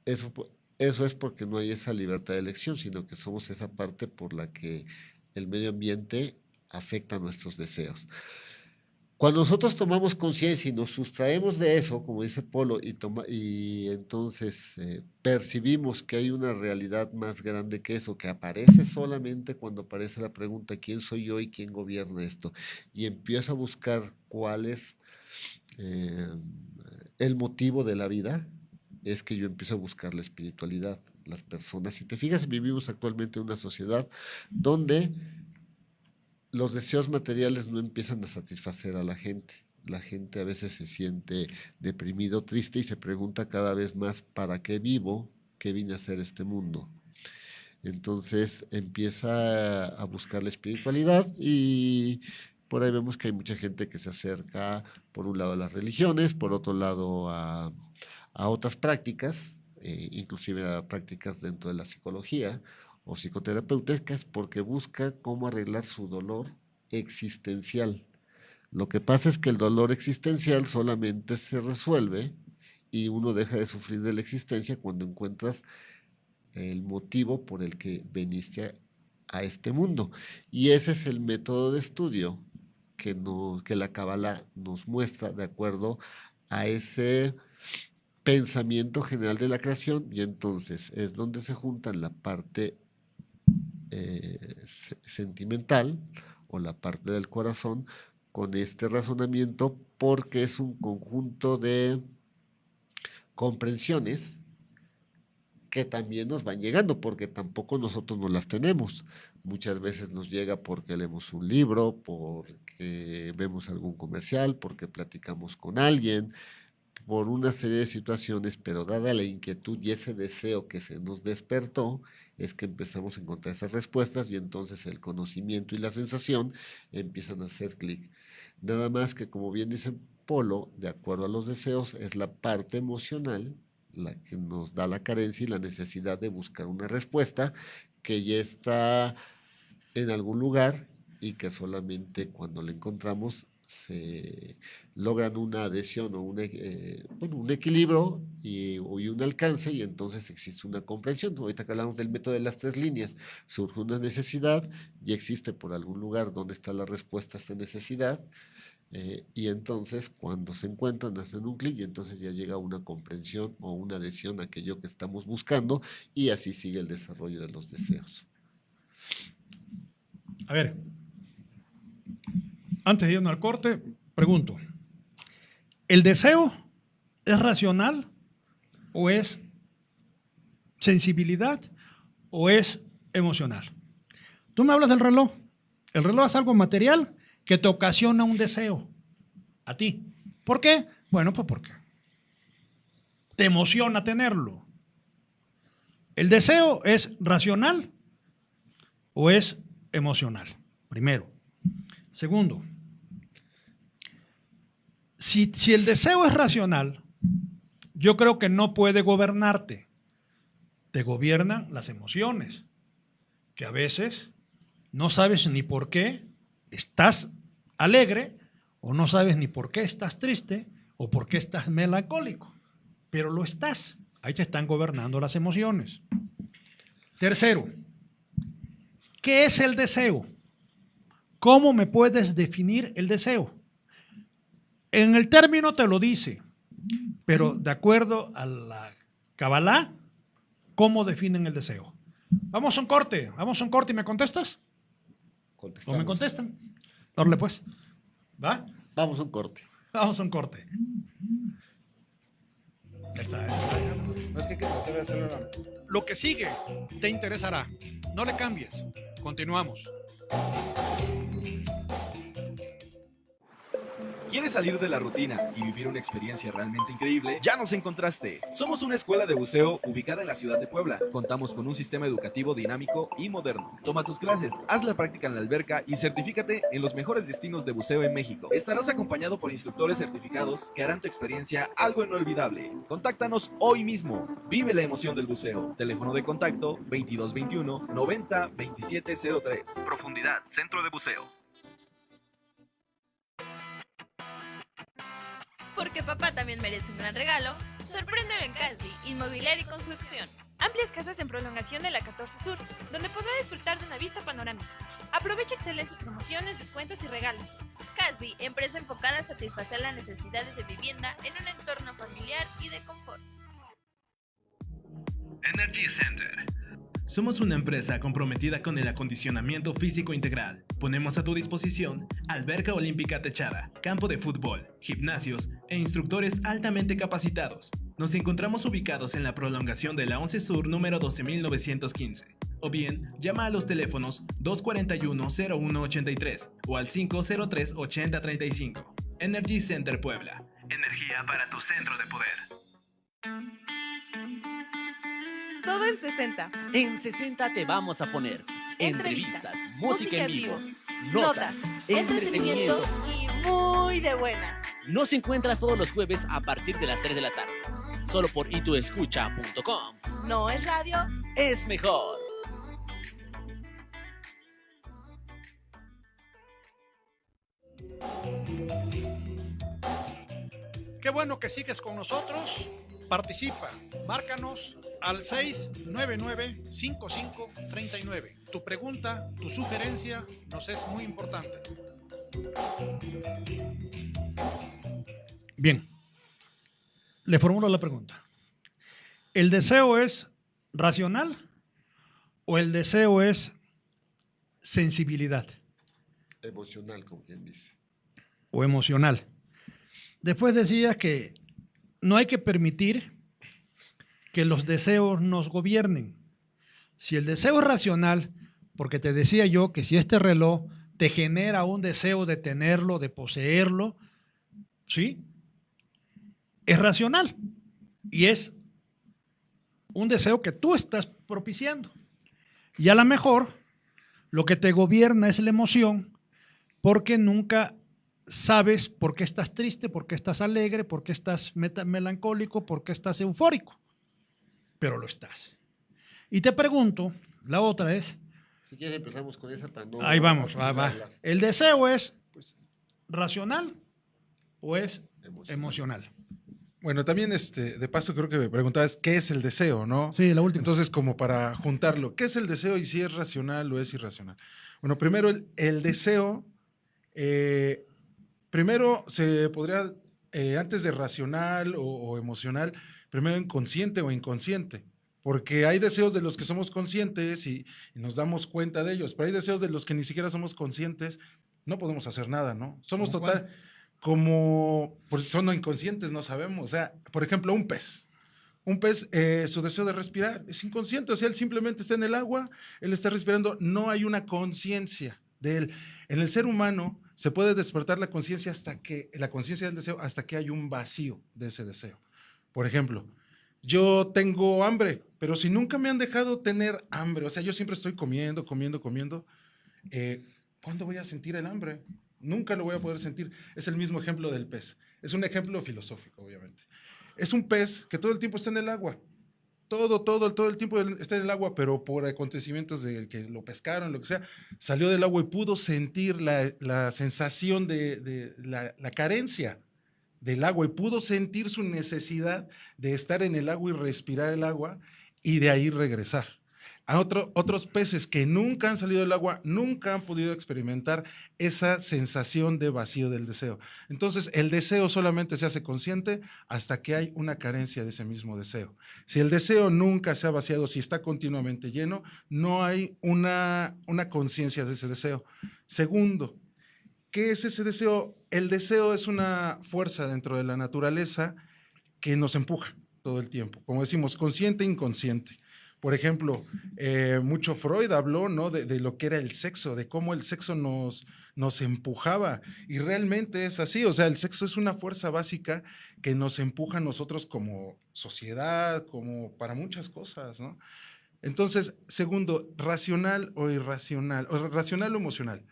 F: Eso es porque no hay esa libertad de elección, sino que somos esa parte por la que el medio ambiente afecta nuestros deseos. Cuando nosotros tomamos conciencia y nos sustraemos de eso, como dice Polo, y entonces percibimos que hay una realidad más grande que eso, que aparece solamente cuando aparece la pregunta ¿quién soy yo y quién gobierna esto? Y empiezo a buscar cuál es el motivo de la vida, es que yo empiezo a buscar la espiritualidad. Las personas, si te fijas, vivimos actualmente en una sociedad donde los deseos materiales no empiezan a satisfacer a la gente. La gente a veces se siente deprimido, triste y se pregunta cada vez más ¿para qué vivo? ¿Qué vine a hacer este mundo? Entonces empieza a buscar la espiritualidad y por ahí vemos que hay mucha gente que se acerca por un lado a las religiones, por otro lado a otras prácticas, inclusive a prácticas dentro de la psicología o psicoterapéuticas, porque busca cómo arreglar su dolor existencial. Lo que pasa es que el dolor existencial solamente se resuelve y uno deja de sufrir de la existencia cuando encuentras el motivo por el que viniste a este mundo. Y ese es el método de estudio que la Cábala nos muestra de acuerdo a ese pensamiento general de la creación, y entonces es donde se juntan la parte sentimental o la parte del corazón con este razonamiento, porque es un conjunto de comprensiones que también nos van llegando, porque tampoco nosotros no las tenemos. Muchas veces nos llega porque leemos un libro, porque vemos algún comercial, porque platicamos con alguien, por una serie de situaciones, pero dada la inquietud y ese deseo que se nos despertó, es que empezamos a encontrar esas respuestas y entonces el conocimiento y la sensación empiezan a hacer clic. Nada más que, como bien dice Polo, de acuerdo a los deseos, es la parte emocional la que nos da la carencia y la necesidad de buscar una respuesta que ya está en algún lugar y que solamente cuando la encontramos se logran una adhesión o un equilibrio y un alcance, y entonces existe una comprensión. Ahorita que hablamos del método de las 3 líneas, surge una necesidad y existe por algún lugar donde está la respuesta a esta necesidad, y entonces cuando se encuentran hacen un clic y entonces ya llega una comprensión o una adhesión a aquello que estamos buscando, y así sigue el desarrollo de los deseos.
E: A ver, antes de irnos al corte, pregunto, ¿el deseo es racional o es sensibilidad o es emocional? Tú me hablas del reloj. El reloj es algo material que te ocasiona un deseo a ti. ¿Por qué? Bueno, pues porque te emociona tenerlo. ¿El deseo es racional o es emocional? Primero. Segundo, si el deseo es racional, yo creo que no puede gobernarte. Te gobiernan las emociones, que a veces no sabes ni por qué estás alegre, o no sabes ni por qué estás triste, o por qué estás melancólico, pero lo estás. Ahí te están gobernando las emociones. Tercero, ¿qué es el deseo? ¿Cómo me puedes definir el deseo? En el término te lo dice, pero de acuerdo a la Kabbalah, ¿cómo definen el deseo? Vamos a un corte y ¿me contestas? ¿No me contestan? Dale pues. ¿Va?
F: Vamos a un corte.
E: Vamos a un corte. Ahí está.
J: No es que tratar de hacerlo ahora.
E: Lo que sigue te interesará. No le cambies. Continuamos.
A: ¿Quieres salir de la rutina y vivir una experiencia realmente increíble? Ya nos encontraste. Somos una escuela de buceo ubicada en la ciudad de Puebla. Contamos con un sistema educativo dinámico y moderno. Toma tus clases, haz la práctica en la alberca y certifícate en los mejores destinos de buceo en México. Estarás acompañado por instructores certificados que harán tu experiencia algo inolvidable. Contáctanos hoy mismo. Vive la emoción del buceo. Teléfono de contacto 2221 90 2703.
B: Profundidad, Centro de Buceo.
K: Porque papá también merece un gran regalo, sorpréndelo en Casdi, Inmobiliaria y Construcción.
D: Amplias casas en prolongación de la 14 Sur, donde podrá disfrutar de una vista panorámica. Aprovecha excelentes promociones, descuentos y regalos.
K: Casdi, empresa enfocada a satisfacer las necesidades de vivienda en un entorno familiar y de confort.
B: Energy Center.
C: Somos una empresa comprometida con el acondicionamiento físico integral. Ponemos a tu disposición alberca olímpica techada, campo de fútbol, gimnasios e instructores altamente capacitados. Nos encontramos ubicados en la prolongación de la 11 Sur número 12915. O bien, llama a los teléfonos 241-0183 o al 503-8035. Energy Center Puebla.
B: Energía para tu centro de poder.
L: Todo en 60.
G: En 60 te vamos a poner entrevistas, música en vivo,
L: notas, entretenimiento y muy de buenas.
G: Nos encuentras todos los jueves a partir de las 3 de la tarde. Solo por ituescucha.com.
L: No es radio,
G: es mejor.
E: Qué bueno que sigues con nosotros. Participa, márcanos al 699-5539. Tu pregunta, tu sugerencia nos es muy importante. Bien, le formulo la pregunta. ¿El deseo es racional o el deseo es sensibilidad?
F: Emocional, como quien dice.
E: O emocional. Después decías que no hay que permitir que los deseos nos gobiernen. Si el deseo es racional, porque te decía yo que si este reloj te genera un deseo de tenerlo, de poseerlo, ¿sí? Es racional y es un deseo que tú estás propiciando. Y a lo mejor lo que te gobierna es la emoción, porque nunca sabes por qué estás triste, por qué estás alegre, por qué estás melancólico, por qué estás eufórico, pero lo estás. Y te pregunto, la otra es,
F: Si quieres empezamos con esa para no...
E: ahí vamos, va.
F: complicarlas.
E: ¿El deseo es racional o es emocional?
J: Bueno, también de paso creo que me preguntabas qué es el deseo, ¿no?
E: Sí, la última.
J: Entonces, como para juntarlo, ¿qué es el deseo y si es racional o es irracional? Bueno, primero el deseo, primero se podría, antes de racional o emocional, primero inconsciente o inconsciente. Porque hay deseos de los que somos conscientes y nos damos cuenta de ellos, pero hay deseos de los que ni siquiera somos conscientes, no podemos hacer nada, ¿no? Somos
E: ¿Cómo
J: total, como, pues son inconscientes, no sabemos. O sea, por ejemplo, un pez. Un pez, su deseo de respirar es inconsciente, o sea, él simplemente está en el agua, él está respirando, no hay una conciencia de él. En el ser humano se puede despertar la conciencia del deseo hasta que hay un vacío de ese deseo. Por ejemplo, yo tengo hambre, pero si nunca me han dejado tener hambre, o sea, yo siempre estoy comiendo, ¿cuándo voy a sentir el hambre? Nunca lo voy a poder sentir. Es el mismo ejemplo del pez. Es un ejemplo filosófico, obviamente. Es un pez que todo el tiempo está en el agua. Todo el tiempo está en el agua, pero por acontecimientos de que lo pescaron, lo que sea, salió del agua y pudo sentir la sensación de la carencia del agua y pudo sentir su necesidad de estar en el agua y respirar el agua y de ahí regresar. A otros peces que nunca han salido del agua, nunca han podido experimentar esa sensación de vacío del deseo. Entonces, el deseo solamente se hace consciente hasta que hay una carencia de ese mismo deseo. Si el deseo nunca se ha vaciado, si está continuamente lleno, no hay una conciencia de ese deseo. Segundo, ¿qué es ese deseo? El deseo es una fuerza dentro de la naturaleza que nos empuja todo el tiempo. Como decimos, consciente e inconsciente. Por ejemplo, mucho Freud habló, ¿no? de lo que era el sexo, de cómo el sexo nos empujaba. Y realmente es así. O sea, el sexo es una fuerza básica que nos empuja a nosotros como sociedad, como para muchas cosas, ¿no? Entonces, segundo, racional o irracional, o racional o emocional.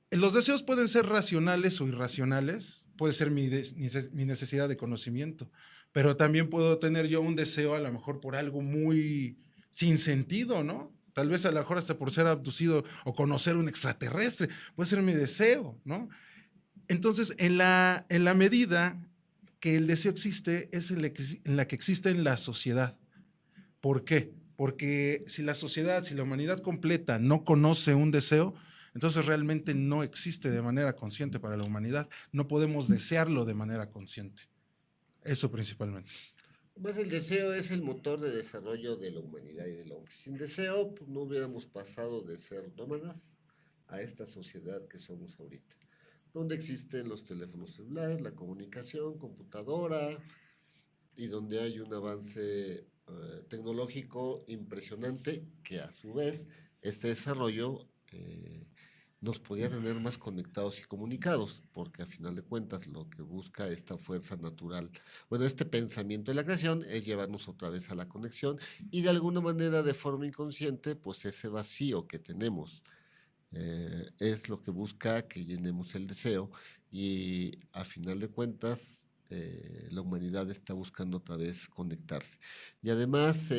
J: Los deseos pueden ser racionales o irracionales, puede ser mi necesidad de conocimiento, pero también puedo tener yo un deseo a lo mejor por algo muy sin sentido, ¿no? Tal vez a lo mejor hasta por ser abducido o conocer un extraterrestre, puede ser mi deseo, ¿no? Entonces, en la medida que el deseo existe, es en la que existe en la sociedad. ¿Por qué? Porque si la sociedad, si la humanidad completa no conoce un deseo, entonces realmente no existe de manera consciente para la humanidad. No podemos desearlo de manera consciente. Eso principalmente.
F: Pues el deseo es el motor de desarrollo de la humanidad y del hombre. Sin deseo, pues no hubiéramos pasado de ser nómadas a esta sociedad que somos ahorita, donde existen los teléfonos celulares, la comunicación, computadora, y donde hay un avance tecnológico impresionante que a su vez este desarrollo nos podía tener más conectados y comunicados, porque a final de cuentas lo que busca esta fuerza natural, bueno, este pensamiento de la creación es llevarnos otra vez a la conexión y de alguna manera de forma inconsciente, pues ese vacío que tenemos es lo que busca que llenemos el deseo y a final de cuentas la humanidad está buscando otra vez conectarse. Y además,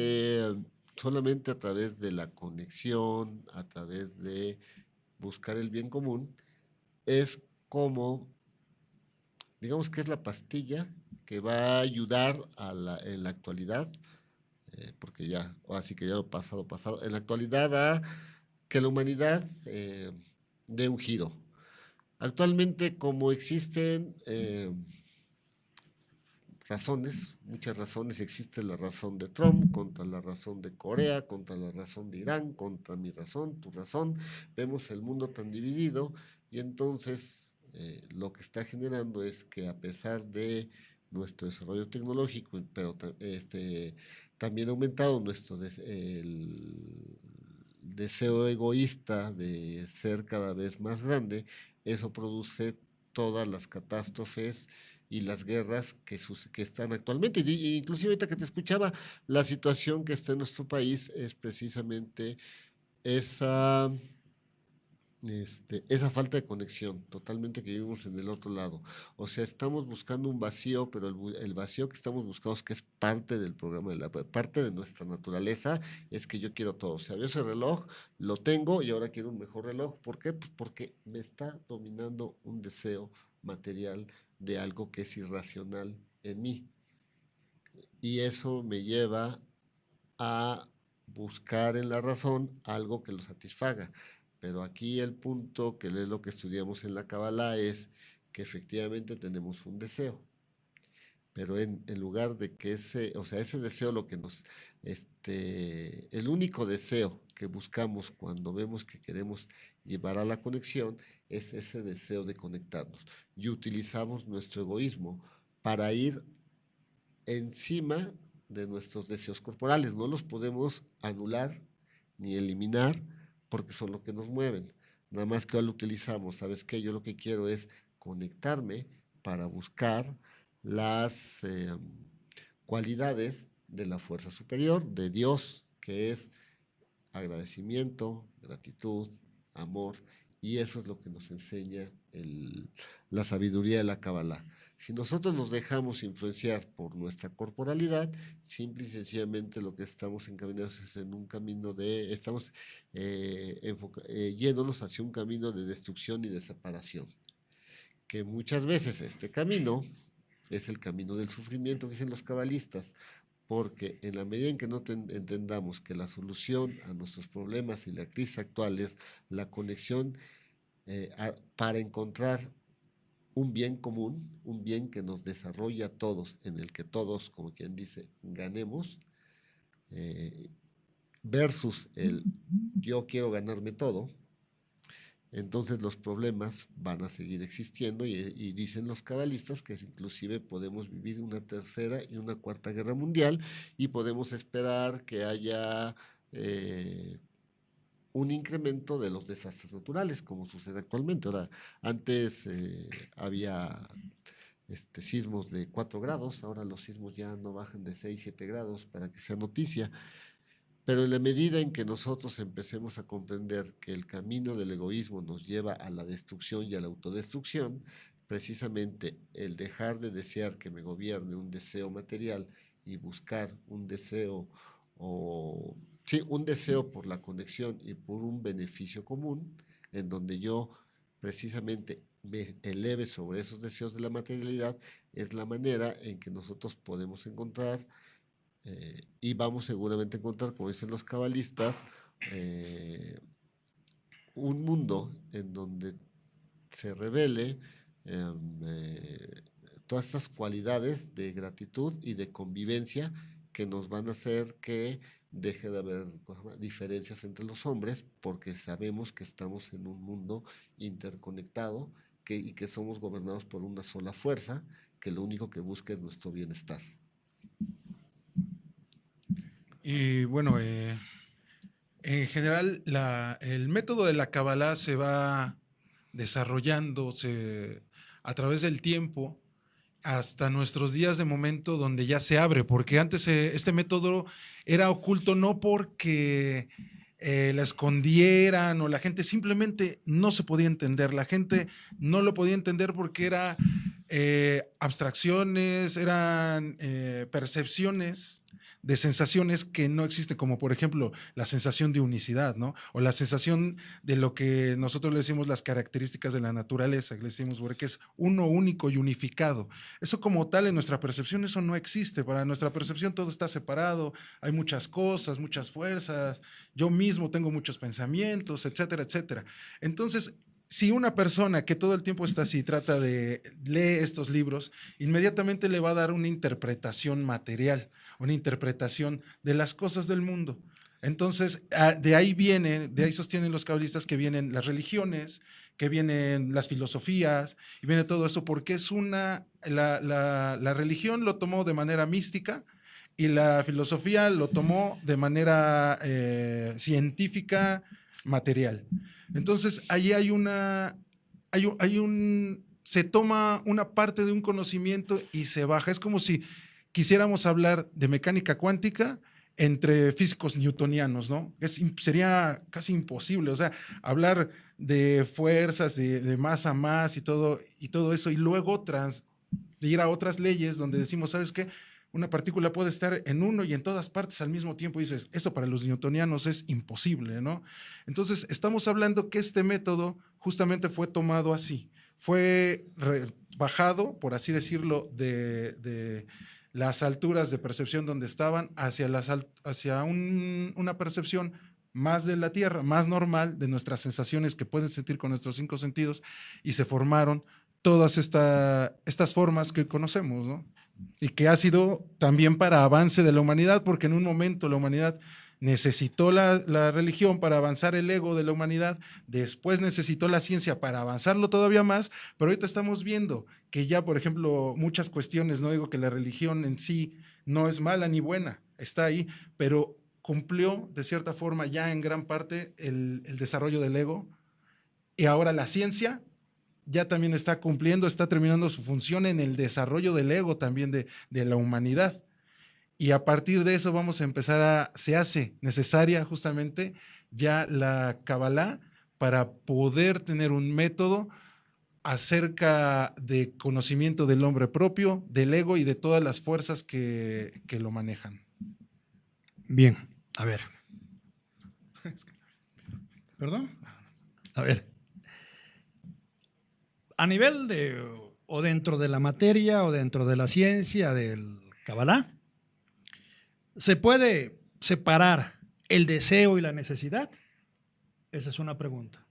F: solamente a través de la conexión, a través de buscar el bien común, es como, digamos que es la pastilla que va a ayudar en la actualidad, porque ya, así que ya lo pasado, en la actualidad a que la humanidad dé un giro. Actualmente, como existen muchas razones, existe la razón de Trump contra la razón de Corea, contra la razón de Irán, contra mi razón, tu razón, vemos el mundo tan dividido y entonces lo que está generando es que a pesar de nuestro desarrollo tecnológico, pero también ha aumentado el deseo egoísta de ser cada vez más grande. Eso produce todas las catástrofes y las guerras que están actualmente. Y inclusive ahorita que te escuchaba, la situación que está en nuestro país es precisamente esa falta de conexión, totalmente, que vivimos en el otro lado. O sea, estamos buscando un vacío, pero el vacío que estamos buscando, es que es parte del programa, parte de nuestra naturaleza, es que yo quiero todo. O sea, yo ese reloj lo tengo y ahora quiero un mejor reloj. ¿Por qué? Pues porque me está dominando un deseo material de algo que es irracional en mí. Y eso me lleva a buscar en la razón algo que lo satisfaga. Pero aquí el punto, que es lo que estudiamos en la Kabbalah, es que efectivamente tenemos un deseo. Pero en lugar de que ese deseo, lo que el único deseo que buscamos cuando vemos que queremos llevar a la conexión es ese deseo de conectarnos. Y utilizamos nuestro egoísmo para ir encima de nuestros deseos corporales. No los podemos anular ni eliminar, porque son lo que nos mueven. Nada más que ahora lo utilizamos. ¿Sabes qué? Yo lo que quiero es conectarme para buscar las cualidades de la fuerza superior, de Dios, que es agradecimiento, gratitud, amor, y eso es lo que nos enseña la sabiduría de la Kabbalah. Si nosotros nos dejamos influenciar por nuestra corporalidad, simple y sencillamente lo que estamos encaminados es en un camino estamos yéndonos hacia un camino de destrucción y de separación. Que muchas veces este camino es el camino del sufrimiento, que dicen los cabalistas, porque en la medida en que no entendamos que la solución a nuestros problemas y la crisis actual es la conexión para encontrar un bien común, un bien que nos desarrolla a todos, en el que todos, como quien dice, ganemos, versus el yo quiero ganarme todo, entonces los problemas van a seguir existiendo y dicen los cabalistas que inclusive podemos vivir una tercera y una cuarta guerra mundial y podemos esperar que haya un incremento de los desastres naturales, como sucede actualmente. Ahora, antes había sismos de 4 grados, ahora los sismos ya no bajan de 6, 7 grados para que sea noticia. Pero en la medida en que nosotros empecemos a comprender que el camino del egoísmo nos lleva a la destrucción y a la autodestrucción, precisamente el dejar de desear que me gobierne un deseo material y buscar un deseo un deseo por la conexión y por un beneficio común, en donde yo precisamente me eleve sobre esos deseos de la materialidad, es la manera en que nosotros podemos encontrar y vamos seguramente a encontrar, como dicen los cabalistas, un mundo en donde se revele todas estas cualidades de gratitud y de convivencia que nos van a hacer que deje de haber diferencias entre los hombres, porque sabemos que estamos en un mundo interconectado y que somos gobernados por una sola fuerza, que lo único que busca es nuestro bienestar.
J: Y bueno, en general el método de la Kabbalah se va desarrollando a través del tiempo hasta nuestros días de momento, donde ya se abre, porque antes este método era oculto no porque la escondieran o la gente simplemente no se podía entender. La gente no lo podía entender porque era abstracciones, eran percepciones de sensaciones que no existen, como por ejemplo la sensación de unicidad, ¿no? O la sensación de lo que nosotros le decimos las características de la naturaleza, que le decimos porque es uno único y unificado. Eso como tal en nuestra percepción, eso no existe. Para nuestra percepción todo está separado, hay muchas cosas, muchas fuerzas, yo mismo tengo muchos pensamientos, etcétera, etcétera. Entonces, si una persona que todo el tiempo está así, lee estos libros, inmediatamente le va a dar una interpretación material, una interpretación de las cosas del mundo. Entonces, de ahí sostienen los cabalistas que vienen las religiones, que vienen las filosofías y viene todo eso, porque es la religión lo tomó de manera mística y la filosofía lo tomó de manera científica, material. Entonces, allí se toma una parte de un conocimiento y se baja. Es como si quisiéramos hablar de mecánica cuántica entre físicos newtonianos, ¿no? Sería casi imposible, o sea, hablar de fuerzas, de más a más y todo eso, y luego ir a otras leyes donde decimos, ¿sabes qué? Una partícula puede estar en uno y en todas partes al mismo tiempo, y dices, eso para los newtonianos es imposible, ¿no? Entonces, estamos hablando que este método justamente fue tomado así, fue bajado, por así decirlo, de las alturas de percepción donde estaban hacia una percepción más de la Tierra, más normal, de nuestras sensaciones que pueden sentir con nuestros 5 sentidos, y se formaron todas estas formas que conocemos, ¿no? Y que ha sido también para avance de la humanidad, porque en un momento la humanidad necesitó la religión para avanzar el ego de la humanidad, después necesitó la ciencia para avanzarlo todavía más, pero ahorita estamos viendo que ya, por ejemplo, muchas cuestiones, no digo que la religión en sí no es mala ni buena, está ahí, pero cumplió de cierta forma ya en gran parte el desarrollo del ego, y ahora la ciencia ya también está cumpliendo, está terminando su función en el desarrollo del ego también de la humanidad. Y a partir de eso se hace necesaria justamente ya la Kabbalah para poder tener un método acerca de conocimiento del hombre propio, del ego y de todas las fuerzas que lo manejan.
E: Bien, a ver. ¿Perdón? A ver. A nivel o dentro de la materia, o dentro de la ciencia del Kabbalah, ¿se puede separar el deseo y la necesidad? Esa es una pregunta.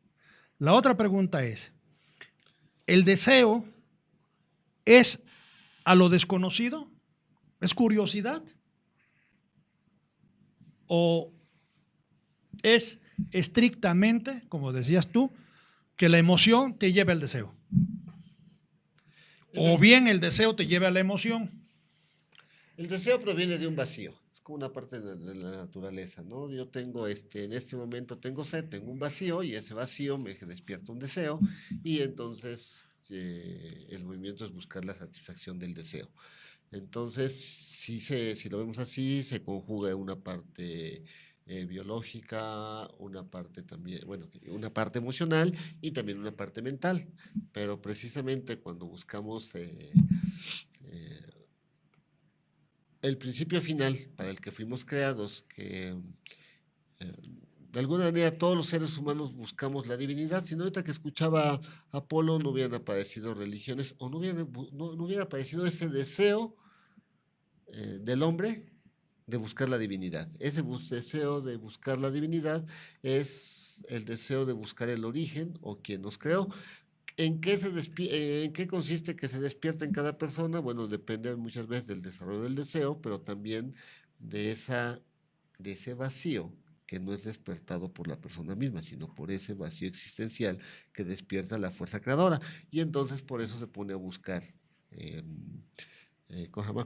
E: La otra pregunta es, ¿el deseo es a lo desconocido? ¿Es curiosidad? ¿O es estrictamente, como decías tú, que la emoción te lleva al deseo? ¿O bien el deseo te lleva a la emoción?
F: El deseo proviene de un vacío. Como una parte de la naturaleza, ¿no? Yo tengo, en este momento tengo sed, tengo un vacío, y ese vacío me despierta un deseo, y entonces el movimiento es buscar la satisfacción del deseo. Entonces, si lo vemos así, se conjuga una parte biológica, una parte también, bueno, una parte emocional y también una parte mental, pero precisamente cuando buscamos el principio final para el que fuimos creados, que de alguna manera todos los seres humanos buscamos la divinidad. Si no, ahorita que escuchaba a Apolo, no hubieran aparecido religiones, o no hubiera aparecido ese deseo del hombre de buscar la divinidad. Ese deseo de buscar la divinidad es el deseo de buscar el origen o quien nos creó. ¿En qué consiste que se despierta en cada persona? Bueno, depende muchas veces del desarrollo del deseo, pero también de ese vacío que no es despertado por la persona misma, sino por ese vacío existencial que despierta la fuerza creadora. Y entonces por eso se pone a buscar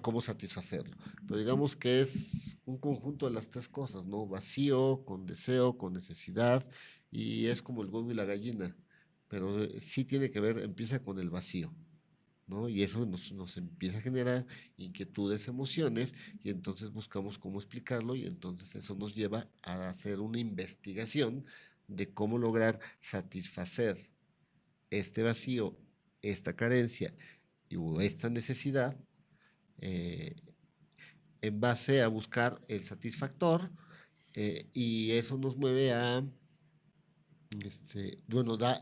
F: cómo satisfacerlo. Pero digamos que es un conjunto de las tres cosas, ¿no? Vacío, con deseo, con necesidad, y es como el huevo y la gallina. Pero sí tiene que ver, empieza con el vacío, ¿no? Y eso nos empieza a generar inquietudes, emociones, y entonces buscamos cómo explicarlo, y entonces eso nos lleva a hacer una investigación de cómo lograr satisfacer este vacío, esta carencia o esta necesidad, en base a buscar el satisfactor, y eso nos mueve a...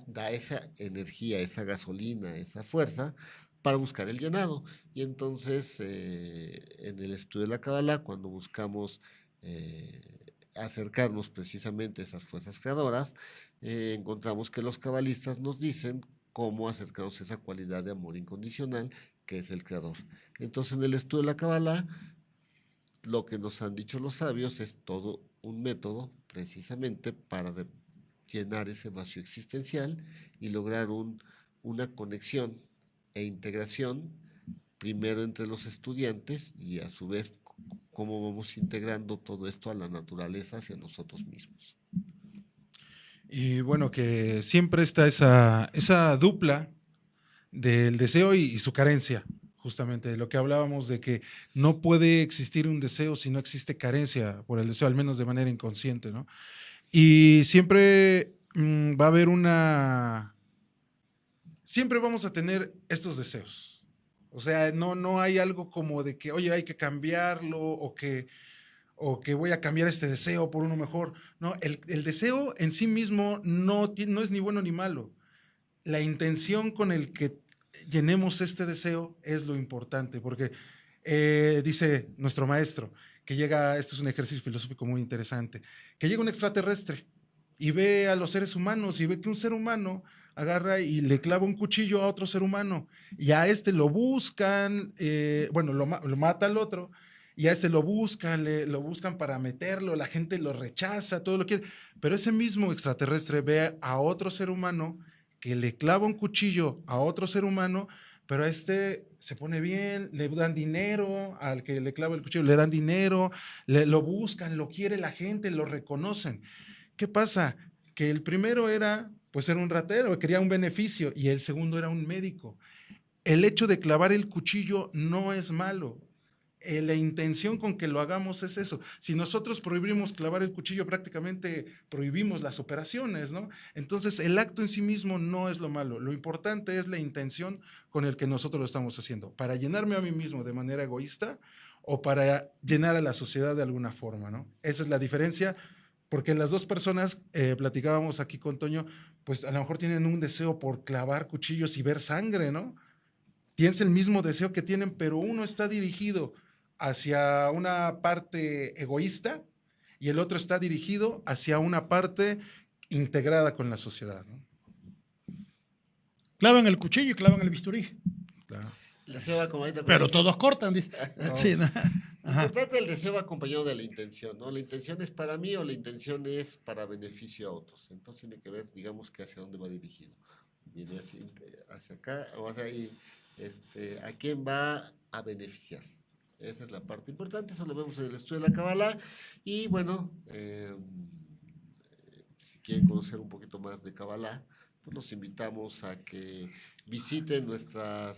F: da esa energía, esa gasolina, esa fuerza para buscar el llenado. Y entonces, en el estudio de la Kabbalah, cuando buscamos acercarnos precisamente a esas fuerzas creadoras, encontramos que los cabalistas nos dicen cómo acercarnos a esa cualidad de amor incondicional que es el creador. Entonces, en el estudio de la Kabbalah, lo que nos han dicho los sabios es todo un método precisamente para llenar ese vacío existencial y lograr una conexión e integración primero entre los estudiantes y a su vez cómo vamos integrando todo esto a la naturaleza hacia nosotros mismos.
J: Y bueno, que siempre está esa dupla del deseo y su carencia, justamente de lo que hablábamos de que no puede existir un deseo si no existe carencia por el deseo, al menos de manera inconsciente, ¿no? Y siempre va a haber siempre vamos a tener estos deseos. O sea, no hay algo como de que, oye, hay que cambiarlo o que voy a cambiar este deseo por uno mejor. No, el deseo en sí mismo no es ni bueno ni malo. La intención con el que llenemos este deseo es lo importante, porque dice nuestro maestro que este es un ejercicio filosófico muy interesante, que llega un extraterrestre y ve a los seres humanos y ve que un ser humano agarra y le clava un cuchillo a otro ser humano y a este lo buscan, lo mata al otro. Y a ese lo buscan para meterlo, la gente lo rechaza, todo lo quiere. Pero ese mismo extraterrestre ve a otro ser humano que le clava un cuchillo a otro ser humano, pero a este se pone bien, le dan dinero, al que le clava el cuchillo le dan dinero, lo buscan, lo quiere la gente, lo reconocen. ¿Qué pasa? Que el primero era un ratero, quería un beneficio, y el segundo era un médico. El hecho de clavar el cuchillo no es malo. La intención con que lo hagamos es eso. Si nosotros prohibimos clavar el cuchillo, prácticamente prohibimos las operaciones, ¿no? Entonces, el acto en sí mismo no es lo malo. Lo importante es la intención con el que nosotros lo estamos haciendo. ¿Para llenarme a mí mismo de manera egoísta o para llenar a la sociedad de alguna forma, ¿no? Esa es la diferencia, porque las dos personas, platicábamos aquí con Toño, pues a lo mejor tienen un deseo por clavar cuchillos y ver sangre, ¿no? Tienes el mismo deseo que tienen, pero uno está dirigido hacia una parte egoísta y el otro está dirigido hacia una parte integrada con la sociedad, ¿no?
E: Clavan el cuchillo y clavan el bisturí.
J: Claro.
F: El deseo va acompañado
E: Pero todos cortan, dice.
F: No.
E: Sí, ¿no?
F: Lo importante del deseo va acompañado de la intención, ¿no? La intención es para mí o la intención es para beneficio a otros. Entonces tiene que ver, digamos, que hacia dónde va dirigido. Viene hacia acá o hacia ahí. ¿A quién va a beneficiar? Esa es la parte importante, eso lo vemos en el estudio de la Kabbalah. Y bueno, si quieren conocer un poquito más de Kabbalah, pues los invitamos a que visiten nuestras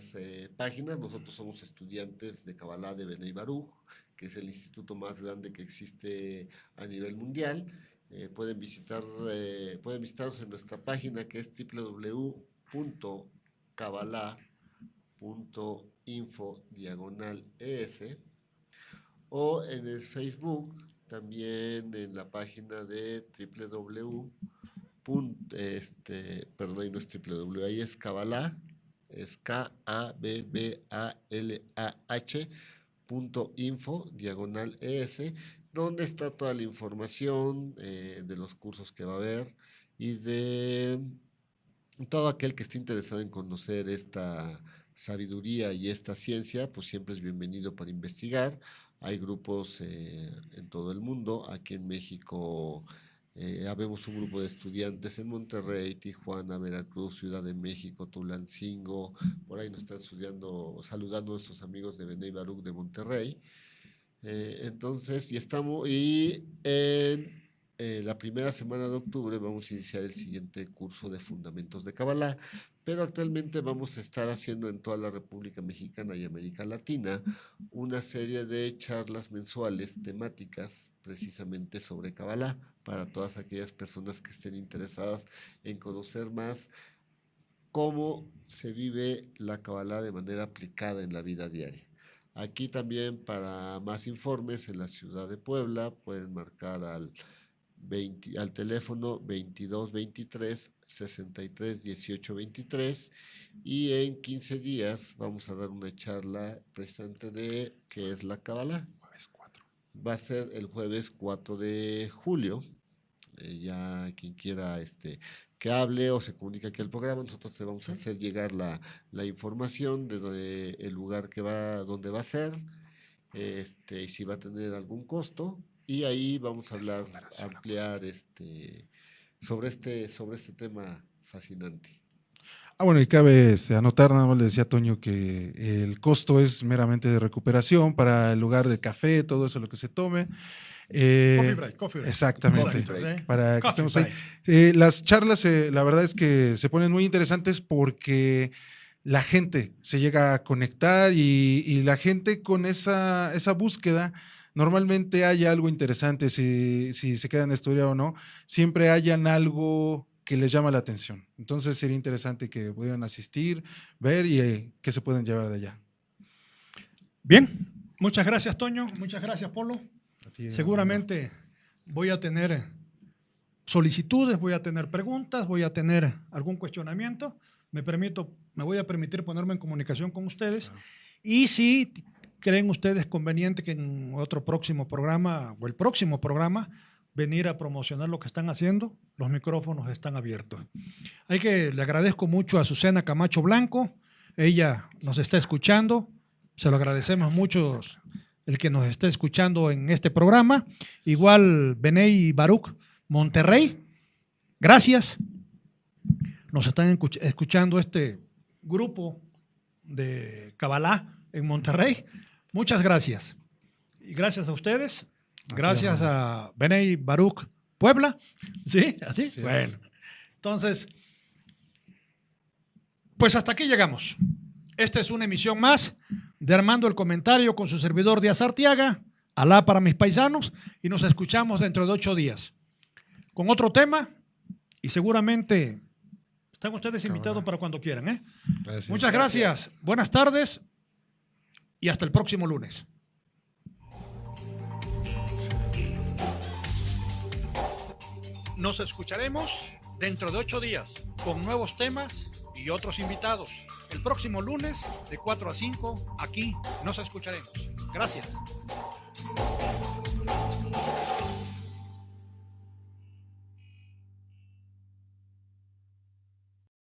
F: páginas. Nosotros somos estudiantes de Kabbalah de Bnei Baruch, que es el instituto más grande que existe a nivel mundial. Pueden visitarnos en nuestra página, que es www.kabbalah.info/ES, o en el Facebook, también en la página de perdón, ahí no es www, ahí es Kabbalah, es KABBALH.info/ES, donde está toda la información de los cursos que va a haber y de todo aquel que esté interesado en conocer esta sabiduría y esta ciencia, pues siempre es bienvenido para investigar. Hay grupos en todo el mundo. Aquí en México habemos un grupo de estudiantes en Monterrey, Tijuana, Veracruz, Ciudad de México, Tulancingo. Por ahí nos están saludando nuestros amigos de Bnei Baruch de Monterrey. Entonces, en la primera semana de octubre vamos a iniciar el siguiente curso de Fundamentos de Kabbalah, pero actualmente vamos a estar haciendo en toda la República Mexicana y América Latina una serie de charlas mensuales temáticas precisamente sobre Kabbalah para todas aquellas personas que estén interesadas en conocer más cómo se vive la Kabbalah de manera aplicada en la vida diaria. Aquí también, para más informes, en la ciudad de Puebla pueden marcar al teléfono 22 23 63 18 23, y en 15 días vamos a dar una charla precisamente de qué es la Kabbalah. Va a ser el jueves 4 de julio. Ya quien quiera que hable o se comunique aquí al programa, nosotros te vamos a hacer llegar la información de el lugar donde va a ser, y si va a tener algún costo. Y ahí vamos a ampliar sobre este tema fascinante.
J: Bueno, y cabe anotar, nada más le decía a Toño que el costo es meramente de recuperación para el lugar de café, todo eso lo que se tome.
E: Coffee break.
J: Exactamente,
E: Coffee break.
J: para que
E: Coffee
J: estemos
E: break.
J: ahí. Las charlas, la verdad es que se ponen muy interesantes porque la gente se llega a conectar y la gente con esa búsqueda, normalmente hay algo interesante, si se quedan a estudiar o no, siempre hayan algo que les llama la atención. Entonces sería interesante que pudieran asistir, ver y qué se pueden llevar de allá.
E: Bien, muchas gracias, Toño, muchas gracias, Polo. Seguramente voy a tener solicitudes, voy a tener preguntas, voy a tener algún cuestionamiento. Me voy a permitir ponerme en comunicación con ustedes. Y si creen ustedes conveniente que en otro próximo programa o el próximo programa venir a promocionar lo que están haciendo, los micrófonos están abiertos. Le agradezco mucho a Azucena Camacho Blanco, ella nos está escuchando, se lo agradecemos mucho el que nos esté escuchando en este programa. Igual Beney Baruch Monterrey, gracias. Nos están escuchando este grupo de Kabbalah en Monterrey. Muchas gracias. Y gracias a ustedes. Gracias a Beney Baruch Puebla. ¿Sí? ¿Así? Sí, bueno. Entonces, pues hasta aquí llegamos. Esta es una emisión más de Armando el Comentario con su servidor Díaz Arteaga. Alá para mis paisanos. Y nos escuchamos dentro de 8 días con otro tema y seguramente están ustedes invitados para cuando quieran, ¿eh? Gracias. Muchas gracias. Buenas tardes y hasta el próximo lunes. Nos escucharemos dentro de 8 días con nuevos temas y otros invitados. El próximo lunes de 4 a 5 aquí nos escucharemos. Gracias.